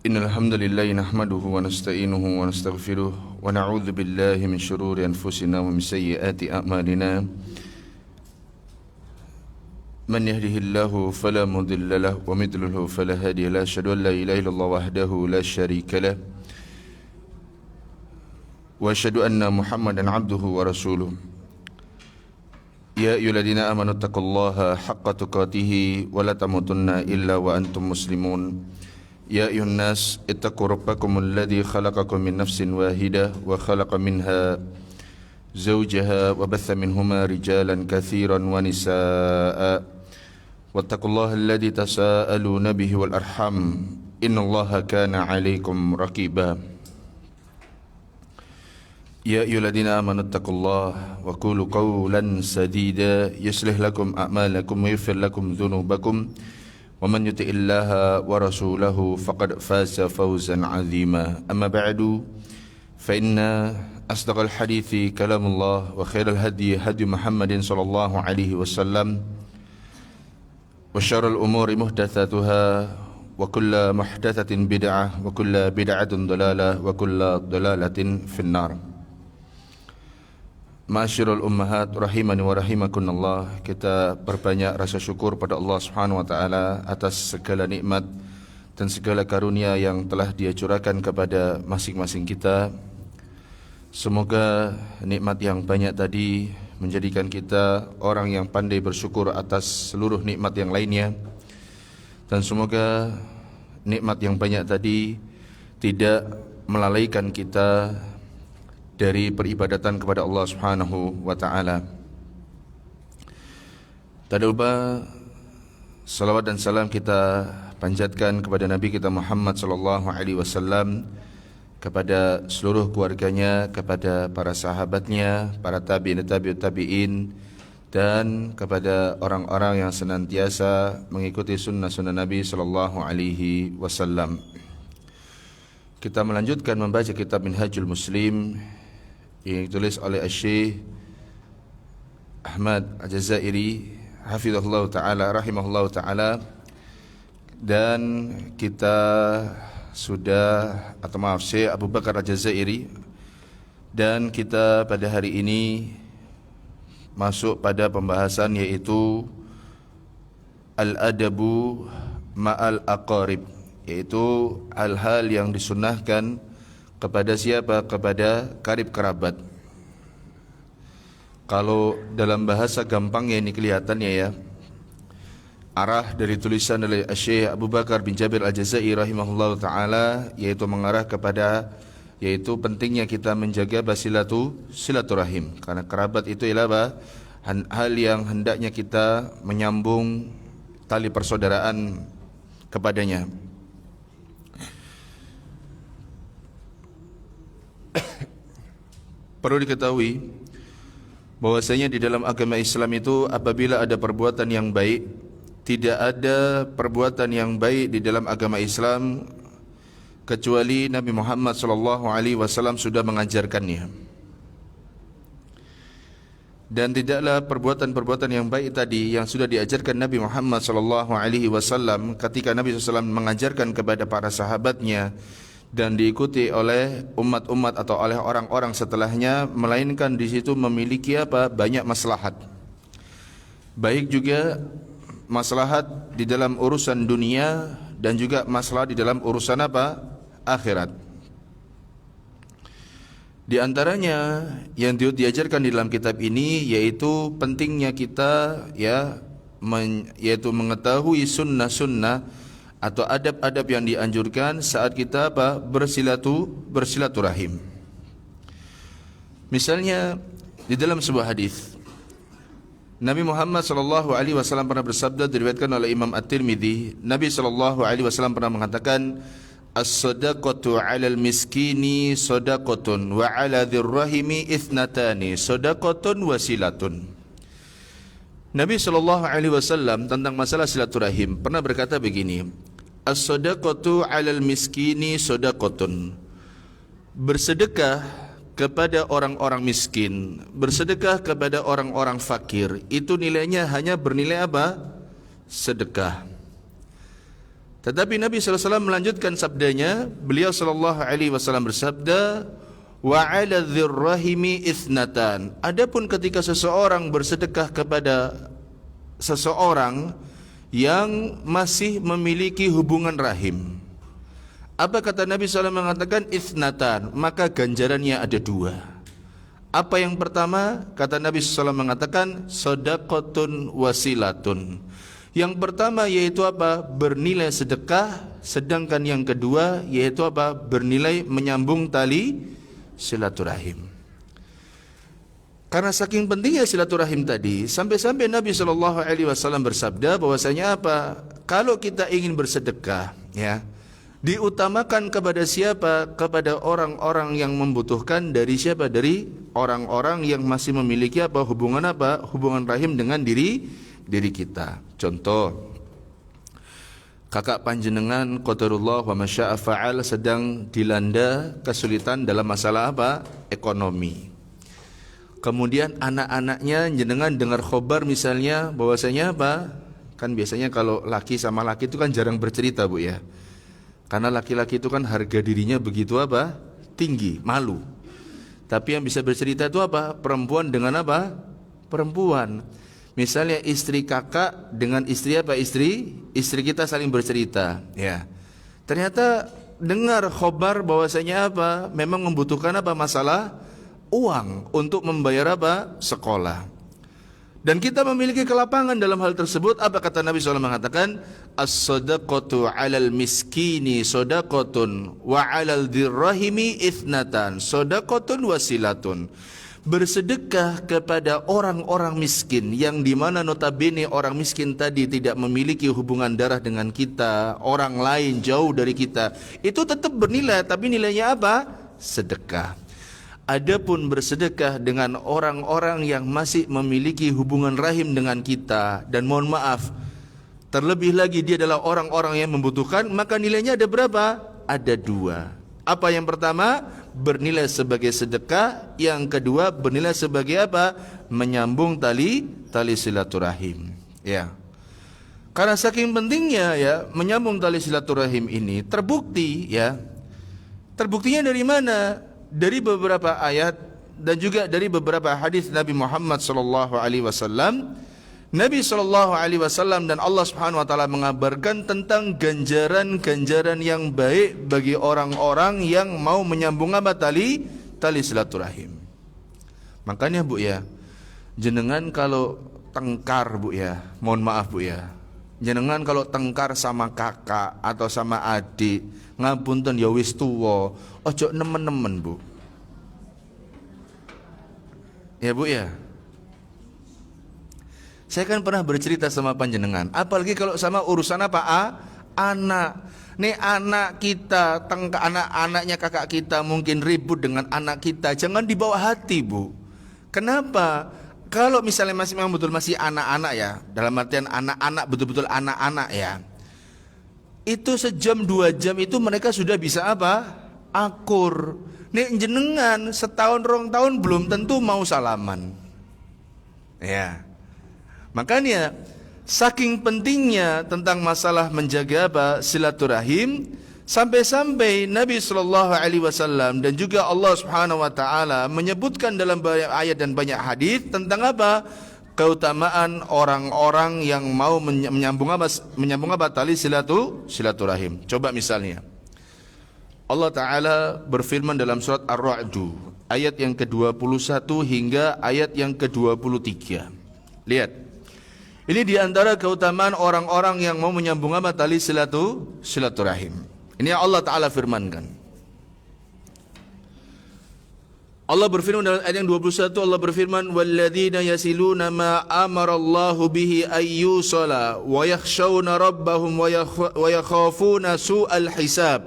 Innal hamdalillah nahmaduhu wa nasta'inuhu wa nastaghfiruh wa na'udzu billahi min shururi anfusina wa min sayyiati a'malina. Man yahdihillahu fala mudilla lahu wa man yudlilhu fala hadiya lahu. Asyhadu an la ilaha illallah wahdahu la syarika lahu wa asyhadu anna Muhammadan 'abduhu wa rasuluh. Ya ayyuhalladzina amanu taqullaha haqqa tuqatih wa la tamutunna illa wa antum muslimun. Ya ayuhan nas ittaqu rabbakumul ladzi khalaqakum min nafsin wahidah wa khalaqa minha zawjaha wa batha minhuma rijalan katsiran wa nisaa'a wattaqullaha alladzi tasaaluna bihi wal arham innallaha kana 'alaikum raqiba. Ya ayyuhalladzina amanu taqullaha wa qulu qawlan sadida yuslih lakum a'malakum wa yaghfir lakum dhunubakum wa man yuti'illaha wa rasulahu faqad faza fawzan 'azima. Amma ba'du, fa inna asdaqal hadithi kalamullah wa khairal hadi hadi Muhammadin sallallahu alaihi wasallam wa syarrul umuri muhdatsatuha wa kullu muhdatsatin bid'ah wa kullu bid'atin dhalalah wa kullu dhalalatin finnar. Ma'asyiral ummahat rahimani wa rahimakumullah, kita berbanyak rasa syukur pada Allah Subhanahu wa taala atas segala nikmat dan segala karunia yang telah Dia curahkan kepada masing-masing kita. Semoga nikmat yang banyak tadi menjadikan kita orang yang pandai bersyukur atas seluruh nikmat yang lainnya, dan semoga nikmat yang banyak tadi tidak melalaikan kita dari peribadatan kepada Allah Subhanahu wa taala. Tak lupa salawat dan salam kita panjatkan kepada Nabi kita Muhammad sallallahu alaihi wasallam, kepada seluruh keluarganya, kepada para sahabatnya, para tabi'in, tabi'ut tabi'in, dan kepada orang-orang yang senantiasa mengikuti sunnah-sunnah Nabi sallallahu alaihi wasallam. Kita melanjutkan membaca kitab Minhajul Muslim yang ditulis oleh Syekh Ahmad Al-Jazairi hafizahullah ta'ala, rahimahullah ta'ala. Dan kita sudah, atau maaf, Syekh Abu Bakar Al-Jazairi, dan kita pada hari ini masuk pada pembahasan yaitu Al-Adabu Ma'al Aqarib, yaitu hal-hal yang disunnahkan kepada siapa? Kepada karib kerabat. Kalau dalam bahasa gampangnya ini kelihatannya ya, arah dari tulisan oleh Syekh Abu Bakar bin Jabir Al-Jazairi rahimahullah ta'ala yaitu mengarah kepada yaitu pentingnya kita menjaga silaturahim, karena kerabat itu ialah hal yang hendaknya kita menyambung tali persaudaraan kepadanya. Perlu diketahui bahwasanya di dalam agama Islam itu apabila ada perbuatan yang baik, tidak ada perbuatan yang baik di dalam agama Islam kecuali Nabi Muhammad sallallahu alaihi wasallam sudah mengajarkannya. Dan tidaklah perbuatan-perbuatan yang baik tadi yang sudah diajarkan Nabi Muhammad sallallahu alaihi wasallam ketika Nabi SAW mengajarkan kepada para sahabatnya dan diikuti oleh umat-umat atau oleh orang-orang setelahnya, melainkan di situ memiliki banyak maslahat. Baik juga maslahat di dalam urusan dunia dan juga maslahat di dalam urusan akhirat. Di antaranya yang diajarkan di dalam kitab ini yaitu pentingnya kita yaitu mengetahui sunnah-sunnah atau adab-adab yang dianjurkan saat kita bersilaturahim. Misalnya di dalam sebuah hadis Nabi Muhammad sallallahu alaihi wasallam pernah bersabda, diriwayatkan oleh Imam At-Tirmidzi, Nabi sallallahu alaihi wasallam pernah mengatakan, as-sadaqatu 'alal miskini shadaqatun wa 'ala dzirrahimi ithnatani shadaqatun wa silatun. Nabi sallallahu alaihi wasallam tentang masalah silaturahim pernah berkata begini, as-sadaqatu 'alal miskini shadaqatun. Bersedekah kepada orang-orang miskin, bersedekah kepada orang-orang fakir, itu nilainya hanya bernilai Sedekah. Tetapi Nabi SAW melanjutkan sabdanya. Beliau SAW bersabda, wa 'ala dzirrahimi ithnatan. Adapun ketika seseorang bersedekah kepada seseorang yang masih memiliki hubungan rahim, apa kata Nabi SAW mengatakan? Ithnatan, maka ganjarannya ada dua. Apa yang pertama? Kata Nabi SAW mengatakan shadaqatun wasilatun. Yang pertama yaitu apa? Bernilai sedekah. Sedangkan yang kedua yaitu apa? Bernilai menyambung tali silaturahim. Karena saking pentingnya silaturahim tadi, sampai-sampai Nabi SAW bersabda bahwasanya apa? Kalau kita ingin bersedekah, ya, diutamakan kepada siapa? Kepada orang-orang yang membutuhkan. Dari siapa? Dari orang-orang yang masih memiliki apa? Hubungan rahim dengan diri kita. Contoh, kakak panjenengan qadarullah wa masya'a fa'al sedang dilanda kesulitan dalam masalah apa? Ekonomi. Kemudian anak-anaknya jenengan dengar khobar misalnya bahwasanya apa? Kan biasanya kalau laki sama laki itu kan jarang bercerita, Bu, ya. Karena laki-laki itu kan harga dirinya begitu apa? Tinggi, malu. Tapi yang bisa bercerita itu apa? Perempuan dengan apa? Perempuan. Misalnya istri kakak dengan istri apa? Istri kita saling bercerita, ya. Ternyata dengar khobar bahwasanya apa? Memang membutuhkan apa? Masalah uang untuk membayar apa? Sekolah. Dan kita memiliki kelapangan dalam hal tersebut. Apa kata Nabi SAW mengatakan? As-sadaqatu 'alal miskini sadaqatun wa 'alal dzirrahimi ithnatan sadaqatun wasilatun. Bersedekah kepada orang-orang miskin, yang dimana notabene orang miskin tadi tidak memiliki hubungan darah dengan kita, orang lain jauh dari kita, itu tetap bernilai, tapi nilainya apa? Sedekah. Adapun bersedekah dengan orang-orang yang masih memiliki hubungan rahim dengan kita, dan mohon maaf, terlebih lagi dia adalah orang-orang yang membutuhkan, maka nilainya ada berapa? Ada dua. Apa yang pertama? Bernilai sebagai sedekah. Yang kedua bernilai sebagai apa? Menyambung tali silaturahim, ya. Karena saking pentingnya, ya, menyambung tali silaturahim ini terbukti, ya. Terbuktinya dari mana? Dari beberapa ayat dan juga dari beberapa hadis Nabi Muhammad SAW. Nabi SAW dan Allah Subhanahu wa taala mengabarkan tentang ganjaran-ganjaran yang baik bagi orang-orang yang mau menyambung apa? Tali silaturahim. Makanya, Bu, ya, jenengan kalau tengkar, Bu, ya, mohon maaf, Bu, ya, jenengan kalau tengkar sama kakak atau sama adik, ngapunten ya wis tuwa, ojo nemen-nemen, Bu. Ya, Bu, ya. Saya kan pernah bercerita sama panjenengan, apalagi kalau sama urusan apa? Anak. Nih anak kita, anak-anaknya kakak kita mungkin ribut dengan anak kita, jangan dibawa hati, Bu. Kenapa? Kalau misalnya memang betul masih anak-anak, ya, dalam artian anak-anak, betul-betul anak-anak, ya, itu sejam 2 jam itu mereka sudah bisa apa? Akur. Nih jenengan setahun 2 tahun belum tentu mau salaman, ya. Makanya saking pentingnya tentang masalah menjaga apa? Silaturahim, sampai-sampai Nabi SAW dan juga Allah Subhanahu wa taala menyebutkan dalam banyak ayat dan banyak hadis tentang apa? Keutamaan orang-orang yang mau menyambung apa? Tali silaturahim. Coba misalnya Allah taala berfirman dalam surat Ar-Ra'd ayat yang ke-21 hingga ayat yang ke-23. Lihat. Ini diantara keutamaan orang-orang yang mau menyambung apa? Tali silaturahim. Ini yang Allah Ta'ala firmankan. Allah berfirman dalam ayat yang 21, Allah berfirman, وَالَّذِينَ يَسِلُونَ مَا أَمَرَ اللَّهُ بِهِ أَيُّصَلَ وَيَخْشَوْنَ رَبَّهُمْ وَيَخَافُونَ سُوءَ الْحِسَابِ.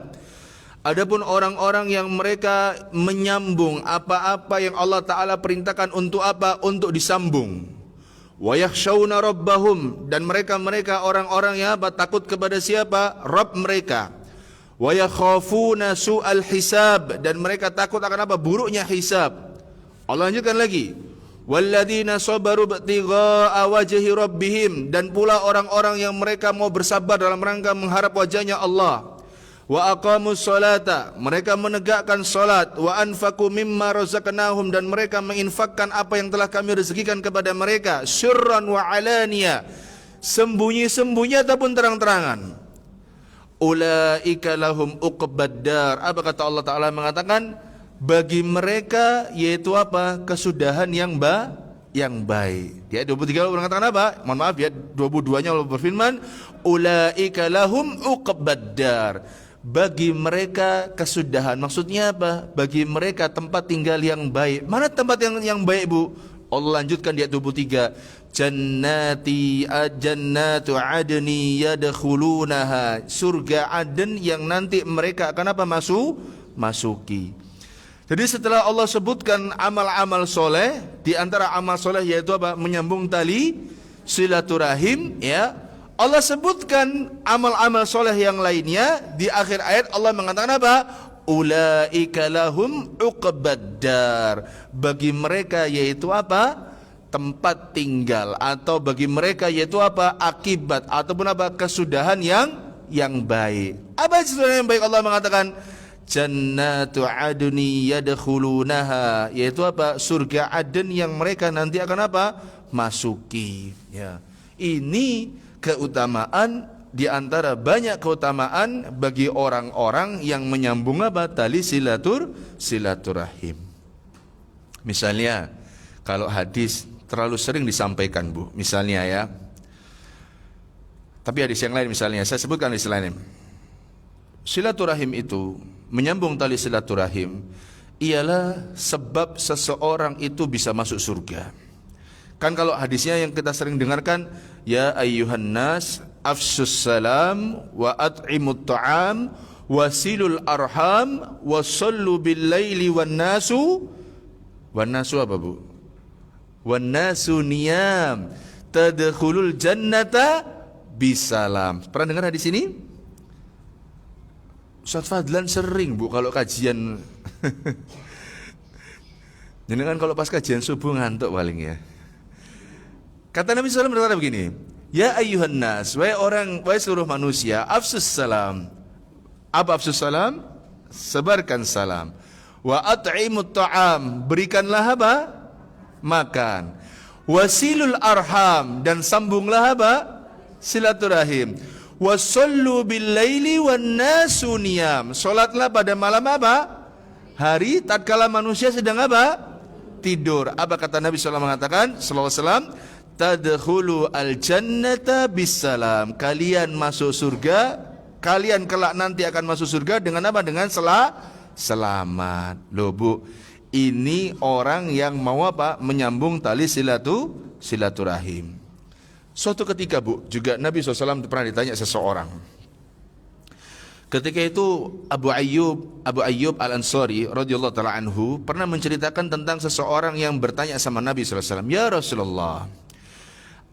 Adapun orang-orang yang mereka menyambung apa-apa yang Allah Ta'ala perintahkan untuk apa? Untuk disambung. Wa yakhshawna rabbahum, dan mereka orang-orang yang apa? Takut kepada siapa? Rabb mereka. Wa yakhafuna su'al hisab, dan mereka takut akan apa? Buruknya hisab. Allah lanjutkan lagi. walladzina sabaru ibtigha'a wajhi rabbihim, dan pula orang-orang yang mereka mau bersabar dalam rangka mengharap wajahnya Allah. Wa aqamus salata, mereka menegakkan salat. Wa anfaqu mimma razaqnahum, dan mereka menginfakkan apa yang telah kami rezekikan kepada mereka, sirran wa alaniya, sembunyi-sembunyi ataupun terang-terangan. Ulaika lahum uqbad dar. Apa kata Allah Ta'ala mengatakan? Bagi mereka yaitu apa? Kesudahan yang baik. Di ayat 23 Allah mengatakan apa? Mohon maaf ya, 22-nya Allah berfirman, ulaika lahum uqbad dar. Bagi mereka kesudahan. Maksudnya apa? Bagi mereka tempat tinggal yang baik. Mana tempat yang baik, Bu? Allah lanjutkan di ayat 23, jannatu adni yadkhulunaha, surga Aden yang nanti mereka akan apa? Masuki. Jadi setelah Allah sebutkan amal-amal soleh, di antara amal soleh yaitu apa? Menyambung tali silaturahim, ya. Allah sebutkan amal-amal soleh yang lainnya. Di akhir ayat Allah mengatakan apa? Ulaika lahum uqbad dar. Bagi mereka yaitu apa? Tempat tinggal, atau bagi mereka yaitu apa? Akibat ataupun apa? Kesudahan yang baik. Apa kesudahan yang baik? Allah mengatakan jannatu adni yadkhulunaha, yaitu apa? Surga Aden yang mereka nanti akan apa? Masuki, ya. Ini keutamaan di antara banyak keutamaan bagi orang-orang yang menyambung apa? Tali silaturahim. Misalnya kalau hadis terlalu sering disampaikan, Bu, misalnya ya. Tapi hadis yang lain misalnya, saya sebutkan hadis lain. Silaturahim itu, menyambung tali silaturahim, ialah sebab seseorang itu bisa masuk surga. Kan kalau hadisnya yang kita sering dengarkan, ya ayyuhan nas afsus salam wa at'imut ta'am wasilul arham wasallu bil laili wan nasu apa, Bu? Wan nasu niyam tadkhulul jannata bisalam. Pernah dengar hadis ini? Ustaz Fadlan sering, Bu, kalau kajian. Jadi kan kalau pas kajian subuh ngantuk paling ya. Kata Nabi SAW berkata begini, ya ayyuhan nas, wahai seluruh manusia, afsus salam. Apa afsus salam? Sebarkan salam. Wa at'imut ta'am, berikanlah apa? Makan. Wasilul arham, dan sambunglah apa? Silaturahim. Wasallu bil laili wan nasu niyam, salatlah pada malam apa? Hari tatkala manusia sedang apa? Tidur. Apa kata Nabi SAW mengatakan sallallahu alaihi wasallam? Tadkhulu al jannata bisalam, kalian masuk surga, kalian kelak nanti akan masuk surga dengan apa? Dengan selamat. Loh, Bu, ini orang yang mau apa? Menyambung tali silaturahim. Suatu ketika, Bu, juga Nabi SAW pernah ditanya seseorang. Ketika itu Abu Ayyub Al-Ansari radhiyallahu taala anhu pernah menceritakan tentang seseorang yang bertanya sama Nabi SAW, ya Rasulullah,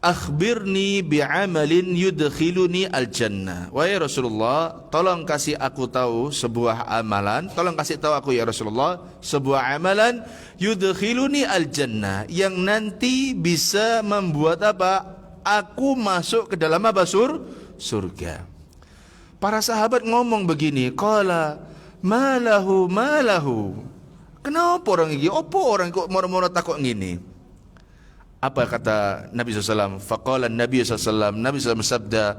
akhbirni bi'amalin yudkhiluni al-jannah. Wahai Rasulullah, tolong kasih aku tahu sebuah amalan, tolong kasih tahu aku ya Rasulullah, sebuah amalan yudkhiluni al-jannah, yang nanti bisa membuat apa? Aku masuk ke dalam apa? Surga. Para sahabat ngomong begini, qala malahu. Kenapa orang ini? Apa orang kok moro-moro takut ngini? Apa kata Nabi SAW? Faqala Nabi SAW, Nabi SAW bersabda,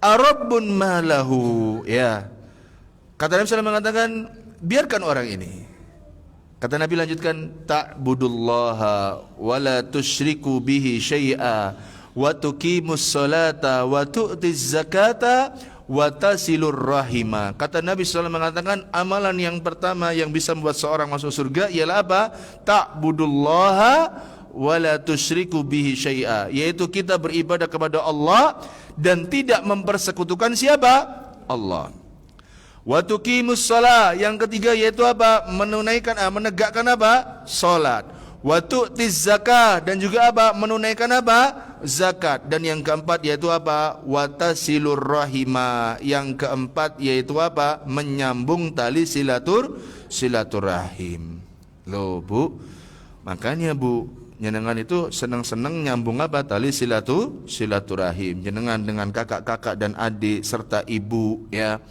Arabbun malahu. Ya. Kata Nabi SAW mengatakan, biarkan orang ini. Kata Nabi lanjutkan, ta'budullaha wa la tusyriku bihi syai'a wa tuqimus salata wa tu'tiz zakata wa tasilur rahima. Kata Nabi SAW mengatakan, amalan yang pertama yang bisa membuat seorang masuk surga ialah apa? Ta'budullaha wala tusyriku bihi syai'a, yaitu kita beribadah kepada Allah dan tidak mempersekutukan siapa? Allah. Wa tuqimus shalah, yang ketiga yaitu apa? Menegakkan apa? Salat. Wa tu'tiz zakah, dan juga apa? Menunaikan apa? Zakat. Dan yang keempat yaitu apa? Wa tasilur rahima, yang keempat yaitu apa? Menyambung tali silaturahim. Loh, Bu, makanya, Bu, Jenengan itu senang-senang nyambung apa? Tali silaturahim. Jenengan dengan kakak-kakak dan adik serta ibu, ya.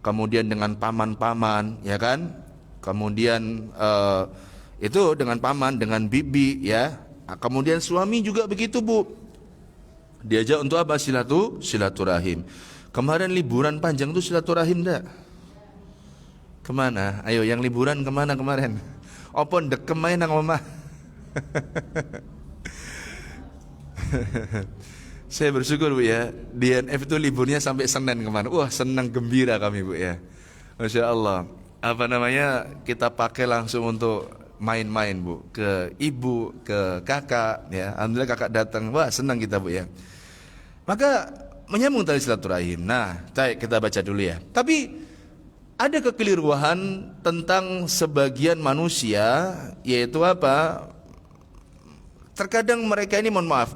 Kemudian dengan paman-paman, ya kan? Kemudian itu dengan paman, dengan bibi, ya. Kemudian suami juga begitu, Bu. Diajak untuk apa? Silaturahim. Kemarin liburan panjang itu silaturahim enggak? Kemana? Ayo, yang liburan kemana kemarin? Opon dekem main nang omah. Saya bersyukur, Bu, ya. DNF itu liburnya sampai Senin kemarin. Wah, senang gembira kami, Bu, ya. Masya Allah. Apa namanya? Kita pakai langsung untuk main-main, Bu, ke ibu, ke kakak, ya. Alhamdulillah kakak datang. Wah, senang kita, Bu, ya. Maka menyambung tali silaturahim. Nah, kita baca dulu, ya. Tapi ada kekeliruan tentang sebagian manusia, yaitu apa? Terkadang mereka ini, mohon maaf,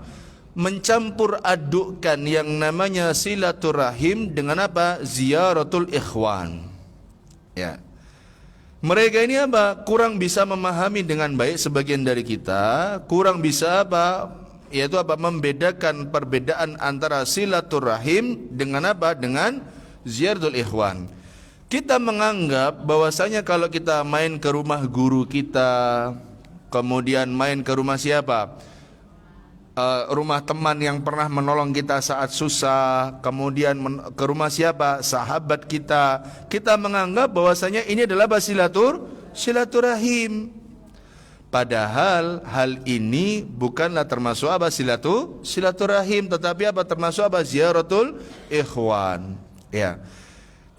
mencampur adukkan yang namanya silaturahim dengan apa? Ziyaratul ikhwan. Ya. Mereka ini apa? Kurang bisa memahami dengan baik sebagian dari kita, kurang bisa apa? Yaitu apa? Membedakan perbedaan antara silaturahim dengan apa? Dengan ziyaratul ikhwan. Kita menganggap bahwasanya kalau kita main ke rumah guru kita, kemudian main ke rumah siapa? Rumah teman yang pernah menolong kita saat susah, kemudian ke rumah siapa? Sahabat kita. Kita menganggap bahwasanya ini adalah silaturahim. Padahal hal ini bukanlah termasuk apa? Silaturahim, tetapi apa? Termasuk apa? Ziyaratul ikhwan. Ya.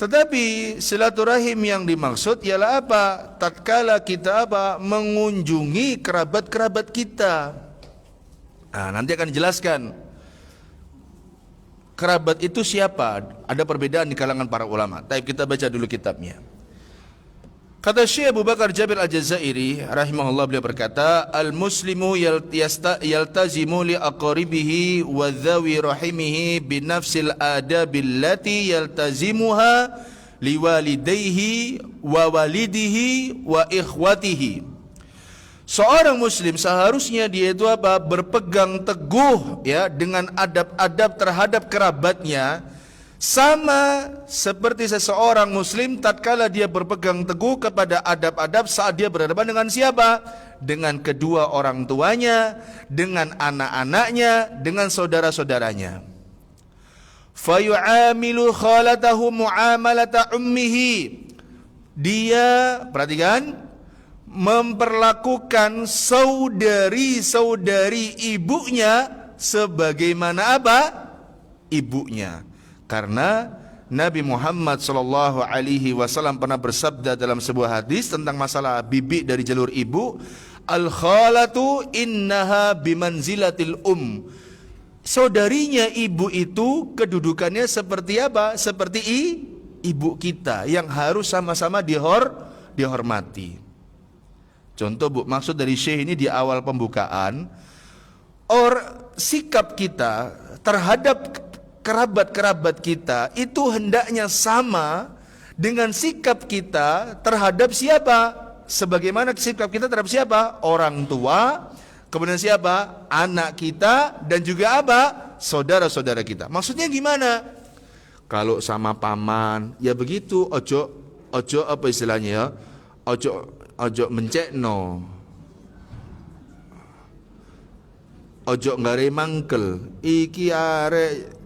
Tetapi silaturahim yang dimaksud ialah apa? Tatkala kita apa? Mengunjungi kerabat-kerabat kita. Nah, nanti akan dijelaskan kerabat itu siapa. Ada perbedaan di kalangan para ulama. Tapi kita baca dulu kitabnya. Kata Syekh Abu Bakar Jabir Al-Jazairi rahimahullah, beliau berkata, al-muslimu yaltazimu li aqaribihi wa dhawi rahimihi binafsil adabil lati yaltazimuha liwalidayhi wa walidihi wa ikhwatihi. Seorang muslim seharusnya dia itu apa? Berpegang teguh, ya, dengan adab-adab terhadap kerabatnya, sama seperti seseorang muslim tatkala dia berpegang teguh kepada adab-adab saat dia berhadapan dengan siapa? Dengan kedua orang tuanya, dengan anak-anaknya, dengan saudara-saudaranya. Fayu'amilu khalatahu mu'amalata ummihi. Dia, perhatikan, memperlakukan saudari-saudari ibunya sebagaimana apa? Ibunya. Karena Nabi Muhammad SAW pernah bersabda dalam sebuah hadis tentang masalah bibi dari jalur ibu, al-khalatu innaha bimanzilatil Saudarinya ibu itu kedudukannya seperti apa? Seperti ibu kita yang harus sama-sama dihormati. Contoh, Bu, maksud dari Syekh ini di awal pembukaan, sikap kita terhadap kerabat-kerabat kita itu hendaknya sama dengan sikap kita terhadap siapa? Sebagaimana sikap kita terhadap siapa? Orang tua, kemudian siapa? Anak kita, dan juga apa? Saudara-saudara kita. Maksudnya gimana? Kalau sama paman, ya begitu, ojo apa istilahnya ya? Ojo mencekno. Ojo ngare mangkel. Iki arek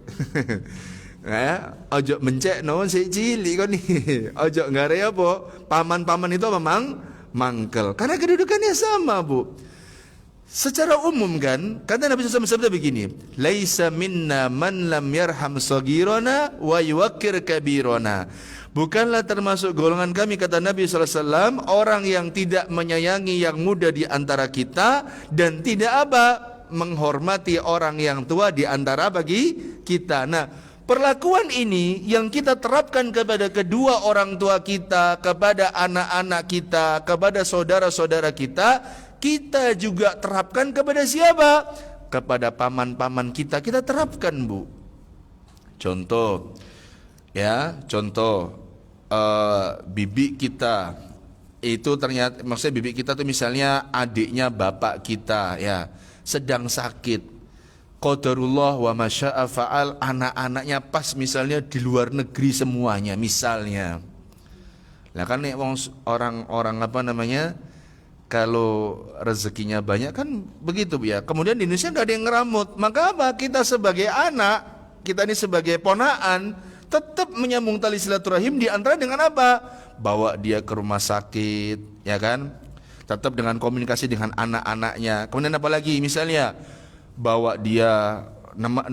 ya, ojo mencekno sik cilik kon iki. Ojo ngare apa? Paman-paman itu apa? Mangkel. Karena kedudukannya sama, Bu. Secara umum kan, kata Nabi SAW bersabda begini, laisa minna man lam yarham saghirana wa yuwaqqir kabirana. Bukanlah termasuk golongan kami, kata Nabi SAW, orang yang tidak menyayangi yang muda di antara kita dan tidak apa? Menghormati orang yang tua di antara bagi kita. Nah, perlakuan ini yang kita terapkan kepada kedua orang tua kita, kepada anak-anak kita, kepada saudara-saudara kita, kita juga terapkan kepada siapa? Kepada paman-paman kita terapkan, Bu. Contoh, ya, bibi kita, Itu ternyata maksudnya bibi kita tuh misalnya adiknya bapak kita ya sedang sakit, qadarullah wa masya'a fa'al, anak-anaknya pas misalnya di luar negeri semuanya misalnya. Lah kan nih orang-orang apa namanya, kalau rezekinya banyak kan begitu ya. Kemudian di Indonesia nggak ada yang ngeramut, maka apa? Kita sebagai anak, kita ini sebagai ponaan, tetap menyambung tali silaturahim di antara dengan apa? Bawa dia ke rumah sakit, ya kan? Tetap dengan komunikasi dengan anak-anaknya. Kemudian apa lagi? Misalnya bawa dia,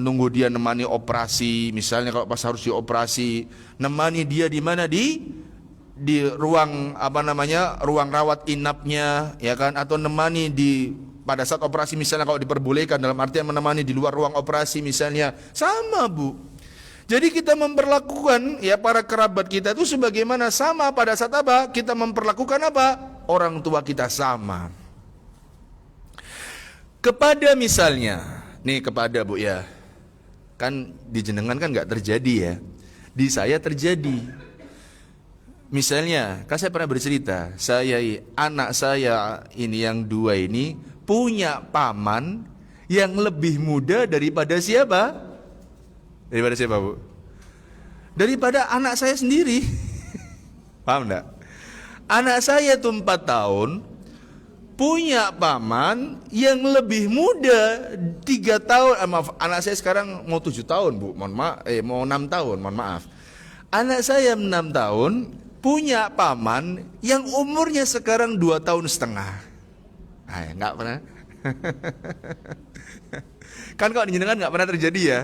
nunggu dia nemani operasi, misalnya kalau pas harus dioperasi, nemani dia di mana, di ruang apa namanya, ruang rawat inapnya, ya kan? Atau nemani pada saat operasi misalnya, kalau diperbolehkan, dalam artian menemani di luar ruang operasi misalnya, sama Bu. Jadi kita memperlakukan ya para kerabat kita itu sebagaimana sama pada saat apa? Kita memperlakukan apa? Orang tua kita sama. Kepada misalnya, nih kepada Bu ya, kan di jenengan kan nggak terjadi ya, di saya terjadi. Misalnya, kan saya pernah bercerita, anak saya ini yang dua ini punya paman yang lebih muda daripada siapa? Daripada siapa Bu? Daripada anak saya sendiri. Paham enggak? Anak saya tuh 4 tahun punya paman yang lebih muda 3 tahun. Maaf, anak saya sekarang mau 7 tahun Bu. Mau 6 tahun, mohon maaf. Anak saya 6 tahun punya paman yang umurnya sekarang 2 tahun setengah. Nah, enggak pernah. Kan kalau jenengan nggak pernah terjadi ya.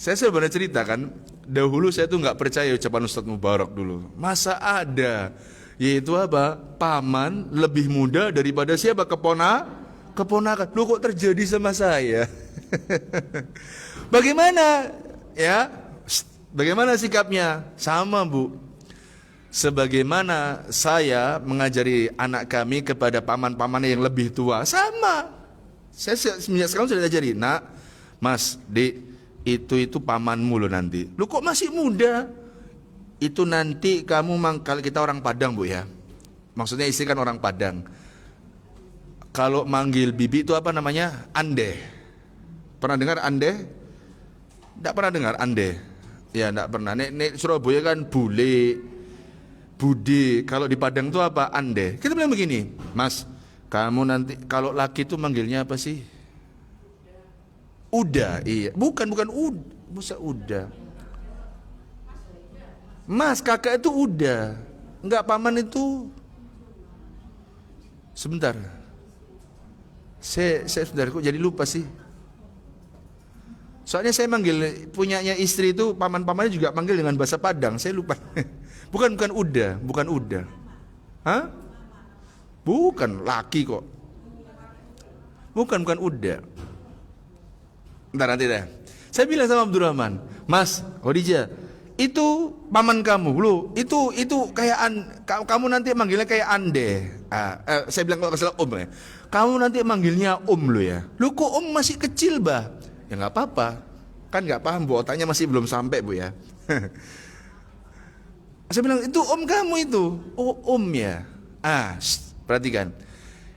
Saya sebenarnya cerita kan, dahulu saya tuh nggak percaya ucapan Ustadz Mubarak dulu. Masa ada, yaitu apa? Paman lebih muda daripada siapa? Keponakan. Loh kok terjadi sama saya? Bagaimana? Ya, bagaimana sikapnya? Sama Bu. Sebagaimana saya mengajari anak kami kepada paman-paman yang lebih tua, sama. Saya semenjak sekarang sudah ajari, nak, mas, dik, itu pamanmu loh nanti. Lu kok masih muda? Itu nanti kamu kalau kita orang Padang Bu ya, maksudnya istri kan orang Padang. Kalau manggil bibi itu apa namanya? Ande. Pernah dengar ande? Tidak pernah dengar ande? Ya tidak pernah. Nek Surabaya kan bule, bude. Kalau di Padang itu apa? Ande. Kita bilang begini, mas, kamu nanti kalau laki itu manggilnya apa sih? Udah, iya. Bukan udah. Mas, kakak itu udah. Enggak, paman itu. Sebentar. Saya sebentar, kok jadi lupa sih. Soalnya saya manggil punyanya istri itu, paman-pamannya juga manggil dengan bahasa Padang. Saya lupa. Bukan udah. Hah? Bukan, laki kok. Bukan udah. Ntar nanti deh. Saya bilang sama Abdurrahman, Mas, Khadijah, itu paman kamu, lu, itu kayak kamu nanti manggilnya kayak ande. Saya bilang kalau salah ya. Kamu nanti manggilnya lu ya. Lu kok masih kecil bah? Ya nggak apa-apa. Kan nggak paham Bu, otaknya masih belum sampai Bu ya. Saya bilang itu kamu itu. Oh ya. Perhatikan.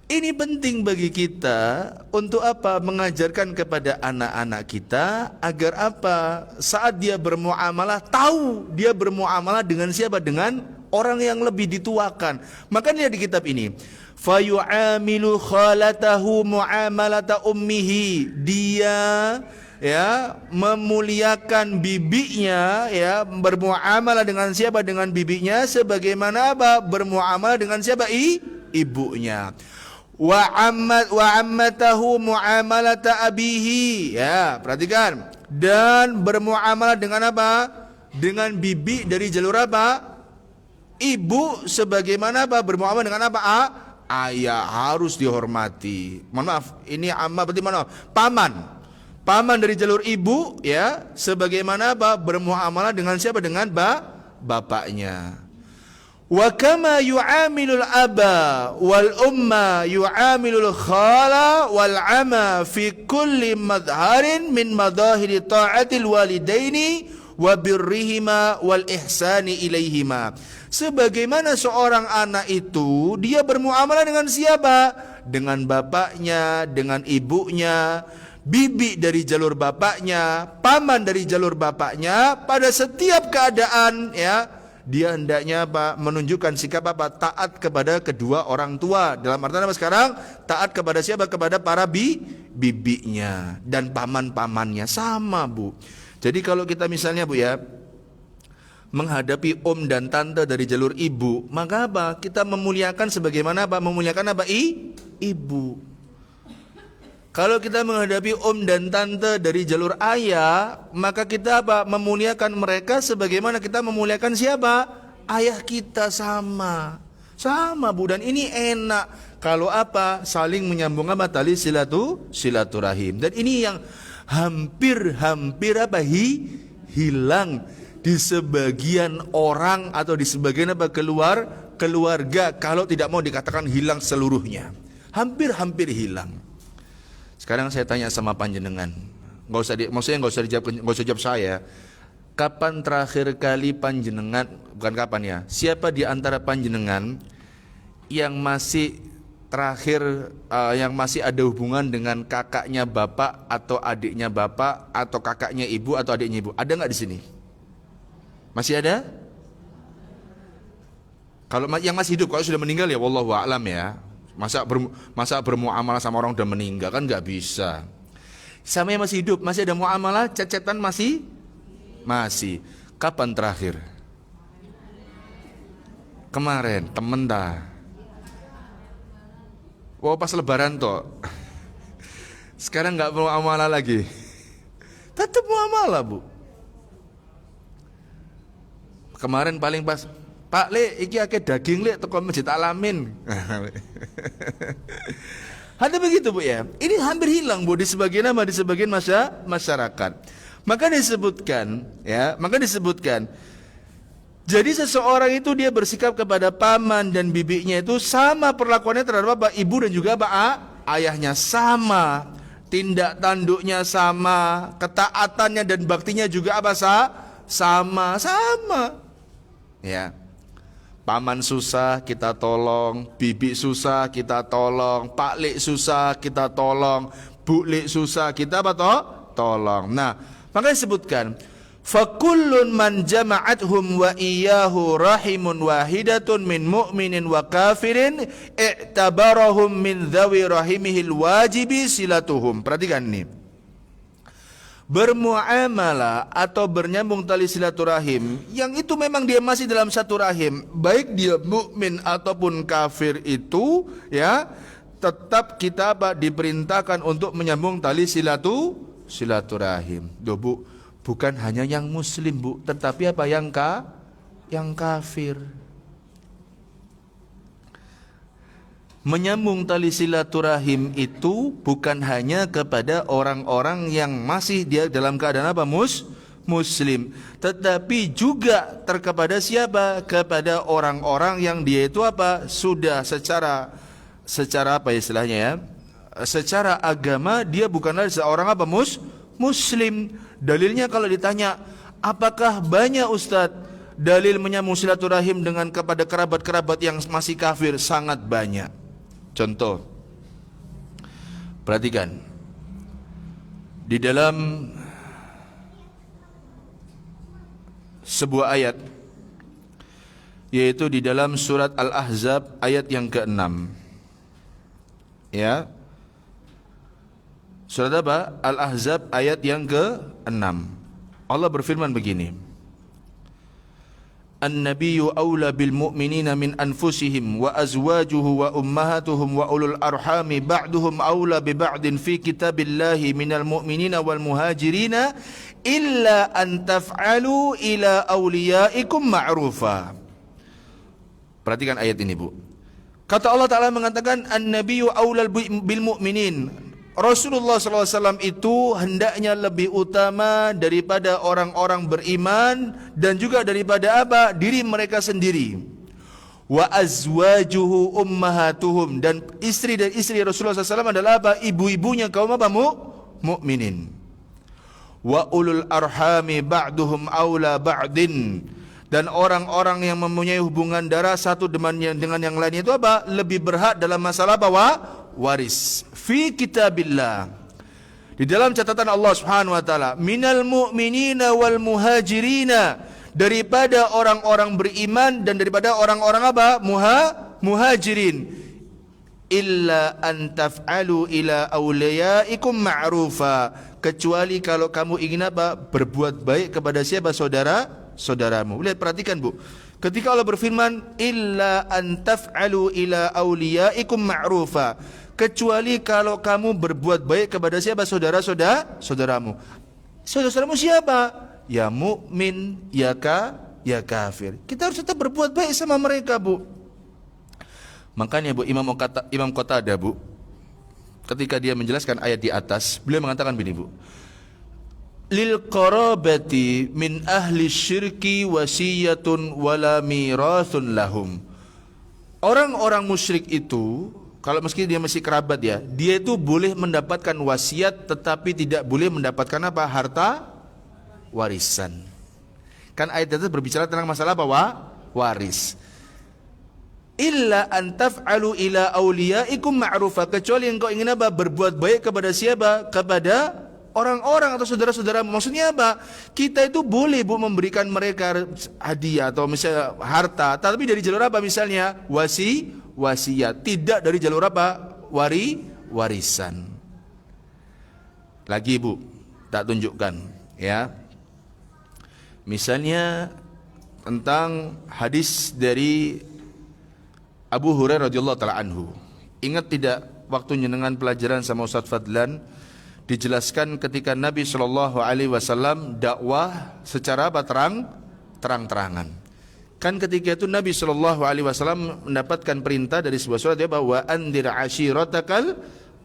Ini penting bagi kita untuk apa? Mengajarkan kepada anak-anak kita agar apa? Saat dia bermuamalah, tahu dia bermuamalah dengan siapa? Dengan orang yang lebih dituakan. Makanya di kitab ini, fayu'amilu khalatahu mu'amalata ummihi. Dia ya memuliakan bibinya, ya bermuamalah dengan siapa? Dengan bibinya sebagaimana apa? Bermuamalah dengan siapa? Ibunya. Wa ammatahu muamalata abihi. Ya, perhatikan. Dan bermuamalah dengan apa? Dengan bibi dari jalur apa? Ibu sebagaimana apa? Bermuamalah dengan apa? Ayah harus dihormati. Mohon maaf, ini amma berarti mana? Paman dari jalur ibu ya, sebagaimana apa? Bermuamalah dengan siapa? Dengan bapaknya. Wa kama yu'amilul aba wal umma yu'amilul khala wal ama fi kulli madharin min madahiri ta'atil walidaini wa birrihima wal ihsani ilaihima. Sebagaimana seorang anak itu dia bermuamalah dengan siapa? Dengan bapaknya, dengan ibunya, bibi dari jalur bapaknya, paman dari jalur bapaknya, pada setiap keadaan ya, dia hendaknya apa? Menunjukkan sikap apa? Taat kepada kedua orang tua. Dalam artian apa sekarang? Taat kepada siapa? Kepada para bibinya dan paman-pamannya. Sama, Bu. Jadi kalau kita misalnya, Bu ya, menghadapi om dan tante dari jalur ibu, maka apa? Kita memuliakan sebagaimana apa? Memuliakan apa? Ibu. Kalau kita menghadapi om dan tante dari jalur ayah, maka kita apa? Memuliakan mereka sebagaimana kita memuliakan siapa? Ayah kita. Sama, Bu. Dan ini enak kalau apa? Saling menyambung apa? Tali silaturahim. Dan ini yang hampir apa? Hilang di sebagian orang atau di sebagian apa? Keluarga, kalau tidak mau dikatakan hilang seluruhnya. Hampir hilang. Sekarang saya tanya sama panjenengan, maksudnya nggak usah jawab saya. Kapan terakhir kali panjenengan, bukan kapan ya, siapa di antara panjenengan yang masih yang masih ada hubungan dengan kakaknya bapak atau adiknya bapak atau kakaknya ibu atau adiknya ibu? Ada nggak di sini? Masih ada? Kalau yang masih hidup, kalau sudah meninggal ya wallahu a'lam ya. Masa bermuamalah sama orang udah meninggal, kan nggak bisa. Sama yang masih hidup, masih ada muamalah, cecetan masih. Kapan terakhir? Kemarin, temen dah. Wah, pas lebaran toh. Sekarang nggak muamalah lagi. Tetap muamalah, Bu. Kemarin paling pas, Pak Le, iki akeh daging Le teko Masjid Alamin. Ada begitu, Bu ya. Ini hampir hilang, Bu, di sebagian masyarakat. Maka disebutkan ya, jadi seseorang itu dia bersikap kepada paman dan bibinya itu sama perlakuannya terhadap apa? Ibu dan juga ayahnya, sama. Tindak tanduknya sama, ketaatannya dan baktinya juga apa? Sama. Ya. Paman susah kita tolong, bibi susah kita tolong, Pak Lek susah kita tolong, Bu Lek susah kita apa tolong. Nah, maka disebutkan fakullun man jama'athum wa iyyahu rahimun wahidatun min mu'minin wa kafirin i'tabarahum min dhawi rahimihil wajibi silatuhum. Perhatikan ini. Bermuamalah atau bernyambung tali silaturahim yang itu memang dia masih dalam satu rahim, baik dia mukmin ataupun kafir itu ya, tetap kita diperintahkan untuk menyambung tali silaturahim. Bu, bukan hanya yang muslim, Bu, tetapi apa yang kafir. Menyambung tali silaturahim itu bukan hanya kepada orang-orang yang masih dia dalam keadaan apa? Muslim, tetapi juga kepada siapa? Kepada orang-orang yang dia itu apa? Sudah secara apa istilahnya ya? Secara agama dia bukanlah seorang apa? Muslim. Dalilnya kalau ditanya, apakah banyak Ustadz dalil menyambung silaturahim dengan kepada kerabat-kerabat yang masih kafir? Sangat banyak. Contoh, perhatikan di dalam sebuah ayat, yaitu di dalam surat Al-Ahzab ayat yang ke-6. Ya, surat apa? Al-Ahzab ayat yang ke-6. Allah berfirman begini, An-nabiyyu awla bil mu'minina min anfusihim wa azwajuhu wa ummahatuhum wa ulul arhami ba'duhum awla bi ba'din fi kitabillahi minal mu'minina wal muhajirina illa an taf'alu ila awliyaikum ma'rufa. Perhatikan ayat ini, Bu. Kata Allah Ta'ala mengatakan An-nabiyyu awla bil mu'minin, Rasulullah SAW itu hendaknya lebih utama daripada orang-orang beriman dan juga daripada apa? Diri mereka sendiri. Wa azwajuhu ummahatuhum, dan istri dan istri Rasulullah SAW adalah apa? Ibu-ibunya kaum apa? Mukminin. wa ulul arhami ba'duhum aula ba'din, dan orang-orang yang mempunyai hubungan darah satu dengan yang lainnya itu apa? Lebih berhak dalam masalah waris. Fi kitabillah, di dalam catatan Allah Subhanahu wa taala, minal mu'minina wal muhajirina, daripada orang-orang beriman dan daripada orang-orang apa? Muhajirin, illa an taf'alu ila awliyaikum ma'rufa, kecuali kalau kamu ingin apa? Berbuat baik kepada siapa? Saudaramu. Lihat, perhatikan Bu, ketika Allah berfirman illa an taf'alu ila awliyaikum ma'rufa, kecuali kalau kamu berbuat baik kepada siapa? Saudaramu. Saudaramu siapa? Ya mukmin, ya kafir. Kita harus tetap berbuat baik sama mereka, Bu. Makanya Bu, Imam Qatadah Bu, ketika dia menjelaskan ayat di atas, beliau mengatakan begini Bu, lil qarabati min ahli syirki wasiyatun wala mirathun lahum. Orang-orang musyrik itu, kalau meski dia masih kerabat ya, dia itu boleh mendapatkan wasiat tetapi tidak boleh mendapatkan apa? Harta warisan. Kan ayat itu berbicara tentang masalah apa? Waris. Illa an taf'alu ila awliyaikum ma'rufa, kecuali engkau ingin apa? Berbuat baik kepada siapa? Kepada orang-orang atau saudara-saudara. Maksudnya apa? Kita itu boleh Bu memberikan mereka hadiah atau misalnya harta, tapi dari jalur apa? Misalnya wasiat, tidak dari jalur apa? Warisan. Lagi Bu, tak tunjukkan ya. Misalnya tentang hadis dari Abu Hurairah radhiyallahu taala anhu. Ingat tidak waktu jenengan pelajaran sama Ustaz Fadlan, dijelaskan ketika Nabi sallallahu alaihi wasallam dakwah secara apa? Terang-terangan. Kan ketika itu Nabi sallallahu alaihi wasallam mendapatkan perintah dari sebuah surat ya, bahwa andir ashiratakal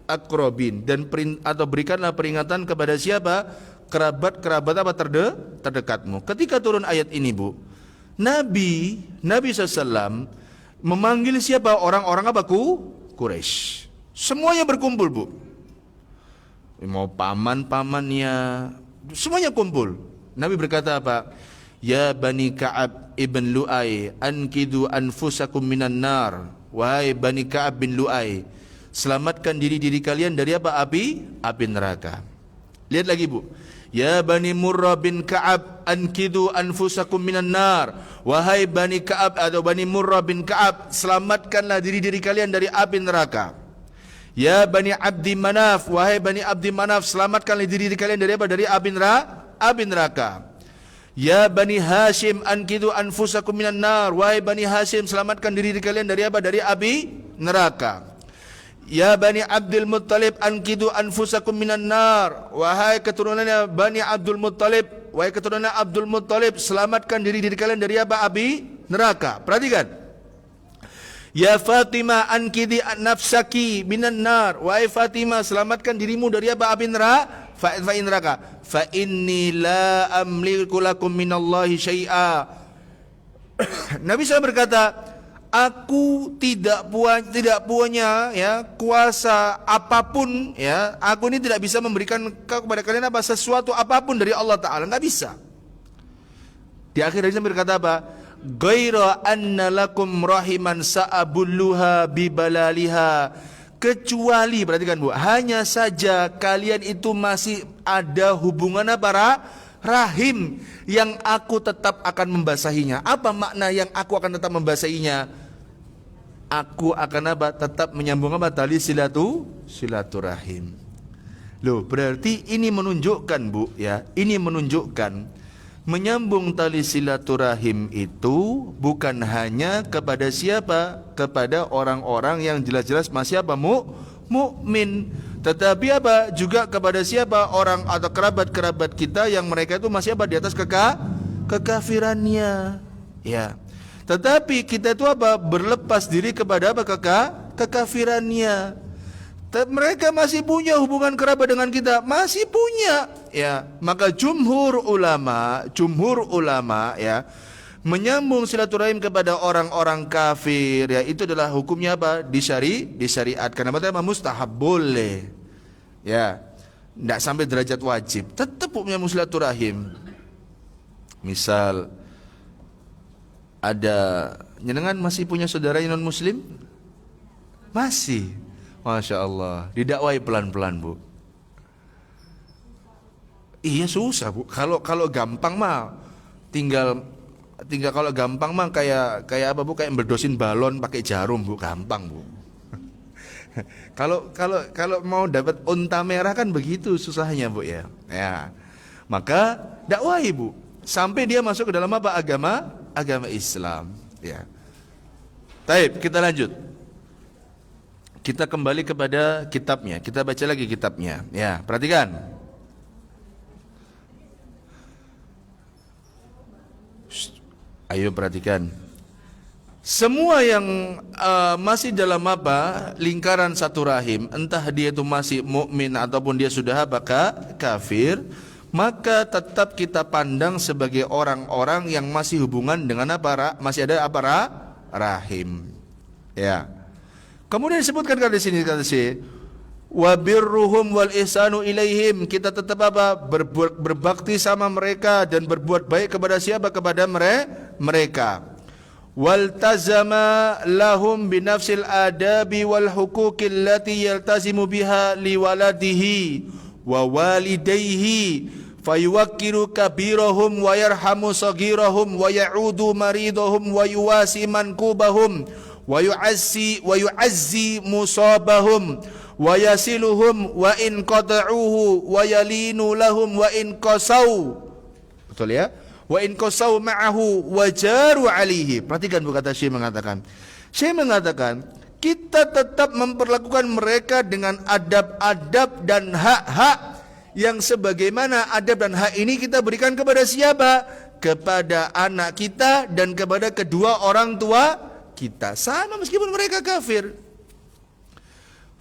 aqrabin, dan atau berikanlah peringatan kepada siapa? Kerabat apa? Terdekatmu. Ketika turun ayat ini Bu, Nabi SAW memanggil siapa? Orang-orang apa? Quraisy. Semuanya berkumpul Bu. Mau paman-pamannya, semuanya kumpul. Nabi berkata apa? Ya Bani Ka'ab ibn Lu'ay, ankidu anfusakum minan nar. Wahai Bani Ka'ab bin Lu'ay, selamatkan diri kalian dari apa? Api neraka. Lihat lagi Bu. Ya Bani Murrah bin Ka'ab, ankidu anfusakum minan nar. Wahai Bani Ka'ab atau Bani Murrah bin Ka'ab, selamatkanlah diri kalian dari api neraka. Ya Bani Abdi Manaf, wahai Bani Abdi Manaf, selamatkanlah diri kalian dari apa? Dari api neraka. Ya Bani Hashim, ankidu anfusakum minan nar. Wahai Bani Hashim, selamatkan diri kalian dari apa? Dari api neraka. Ya Bani Abdul Muttalib, ankidu anfusakum minan nar. Wahai keturunannya Bani Abdul Muttalib, wahai keturunan Abdul Muttalib, selamatkan diri kalian dari apa? Api neraka. Perhatikan. Ya Fatimah, ankidi nafsaki minan nar. Wahai Fatimah, selamatkan dirimu dari apa? Api neraka. Fa inni la amliku lakum minallahi syai'a. Nabi SAW berkata, aku tidak punya ya kuasa apapun ya. Aku ini tidak bisa memberikan kepada kalian apa? Sesuatu apapun dari Allah Ta'ala. Enggak bisa. Di akhir hadis berkata apa? Ghaira anna lakum rahiman sa'abulluha bibalaliha, kecuali, perhatikan Bu, hanya saja kalian itu masih ada hubungan apa? Rahim yang aku tetap akan membasahinya. Apa makna yang aku akan tetap membasahinya? Aku akan apa? Tetap menyambung apa? Tali silaturahim. Loh, berarti ini menunjukkan Bu ya, ini menunjukkan menyambung tali silaturahim itu bukan hanya kepada siapa? Kepada orang-orang yang jelas-jelas masih apa? Mukmin. Tetapi apa? Juga kepada siapa? Orang atau kerabat-kerabat kita yang mereka itu masih apa? Di atas kekafirannya. Ya. Tetapi kita itu apa? Berlepas diri kepada apa? Kekafirannya. Mereka masih punya hubungan kerabat dengan kita, masih punya ya. Maka jumhur ulama ya menyambung silaturahim kepada orang-orang kafir ya, itu adalah hukumnya apa? Disyariatkan. Apa? Mustahab, boleh ya. tidak sampai derajat wajib, tetap punya silaturahim. Misal ada jenengan masih punya saudara non muslim? Masih. Masya Allah, didakwai pelan-pelan bu. Iya susah bu. Kalau gampang mah tinggal kalau gampang mah kayak apa bu? Kayak berdosin balon pakai jarum bu, gampang bu. Kalau mau dapat unta merah kan begitu susahnya bu ya. Ya, maka dakwai bu sampai dia masuk ke dalam apa? Agama Islam. Ya. Taib, kita lanjut. Kita kembali kepada kitabnya. Kita baca lagi kitabnya. Ya, perhatikan. Ayo perhatikan. Semua yang masih dalam apa? Lingkaran satu rahim, entah dia itu masih mukmin ataupun dia sudah apa? Kafir, maka tetap kita pandang sebagai orang-orang yang masih hubungan dengan apa? Masih ada apa? Rahim. Ya. Kemudian disebutkan di sini kata si wa birruhum wal ihsanu ilaihim, kita tetap apa? Berbakti sama mereka dan berbuat baik kepada siapa? Kepada mereka. Wal tazama lahum binafsil adabi wal huquqi allati yaltazimu biha liwaladihi wa walidayhi fayuwakkiru kabirahum wa yarhamu saghirahum wa ya'udu maridahum wa yuwasi mankubahum wa yu'azzi musabahum wa yasiluhum wa in qata'uhu wa yalinu lahum wa in qasau. Betul ya? Wa in qasau ma'ahu wa jaru alihi. Perhatikan bu, kata Syekh mengatakan. Syekh mengatakan kita tetap memperlakukan mereka dengan adab-adab dan hak-hak yang sebagaimana adab dan hak ini kita berikan kepada siapa? Kepada anak kita dan kepada kedua orang tua kita, sama meskipun mereka kafir.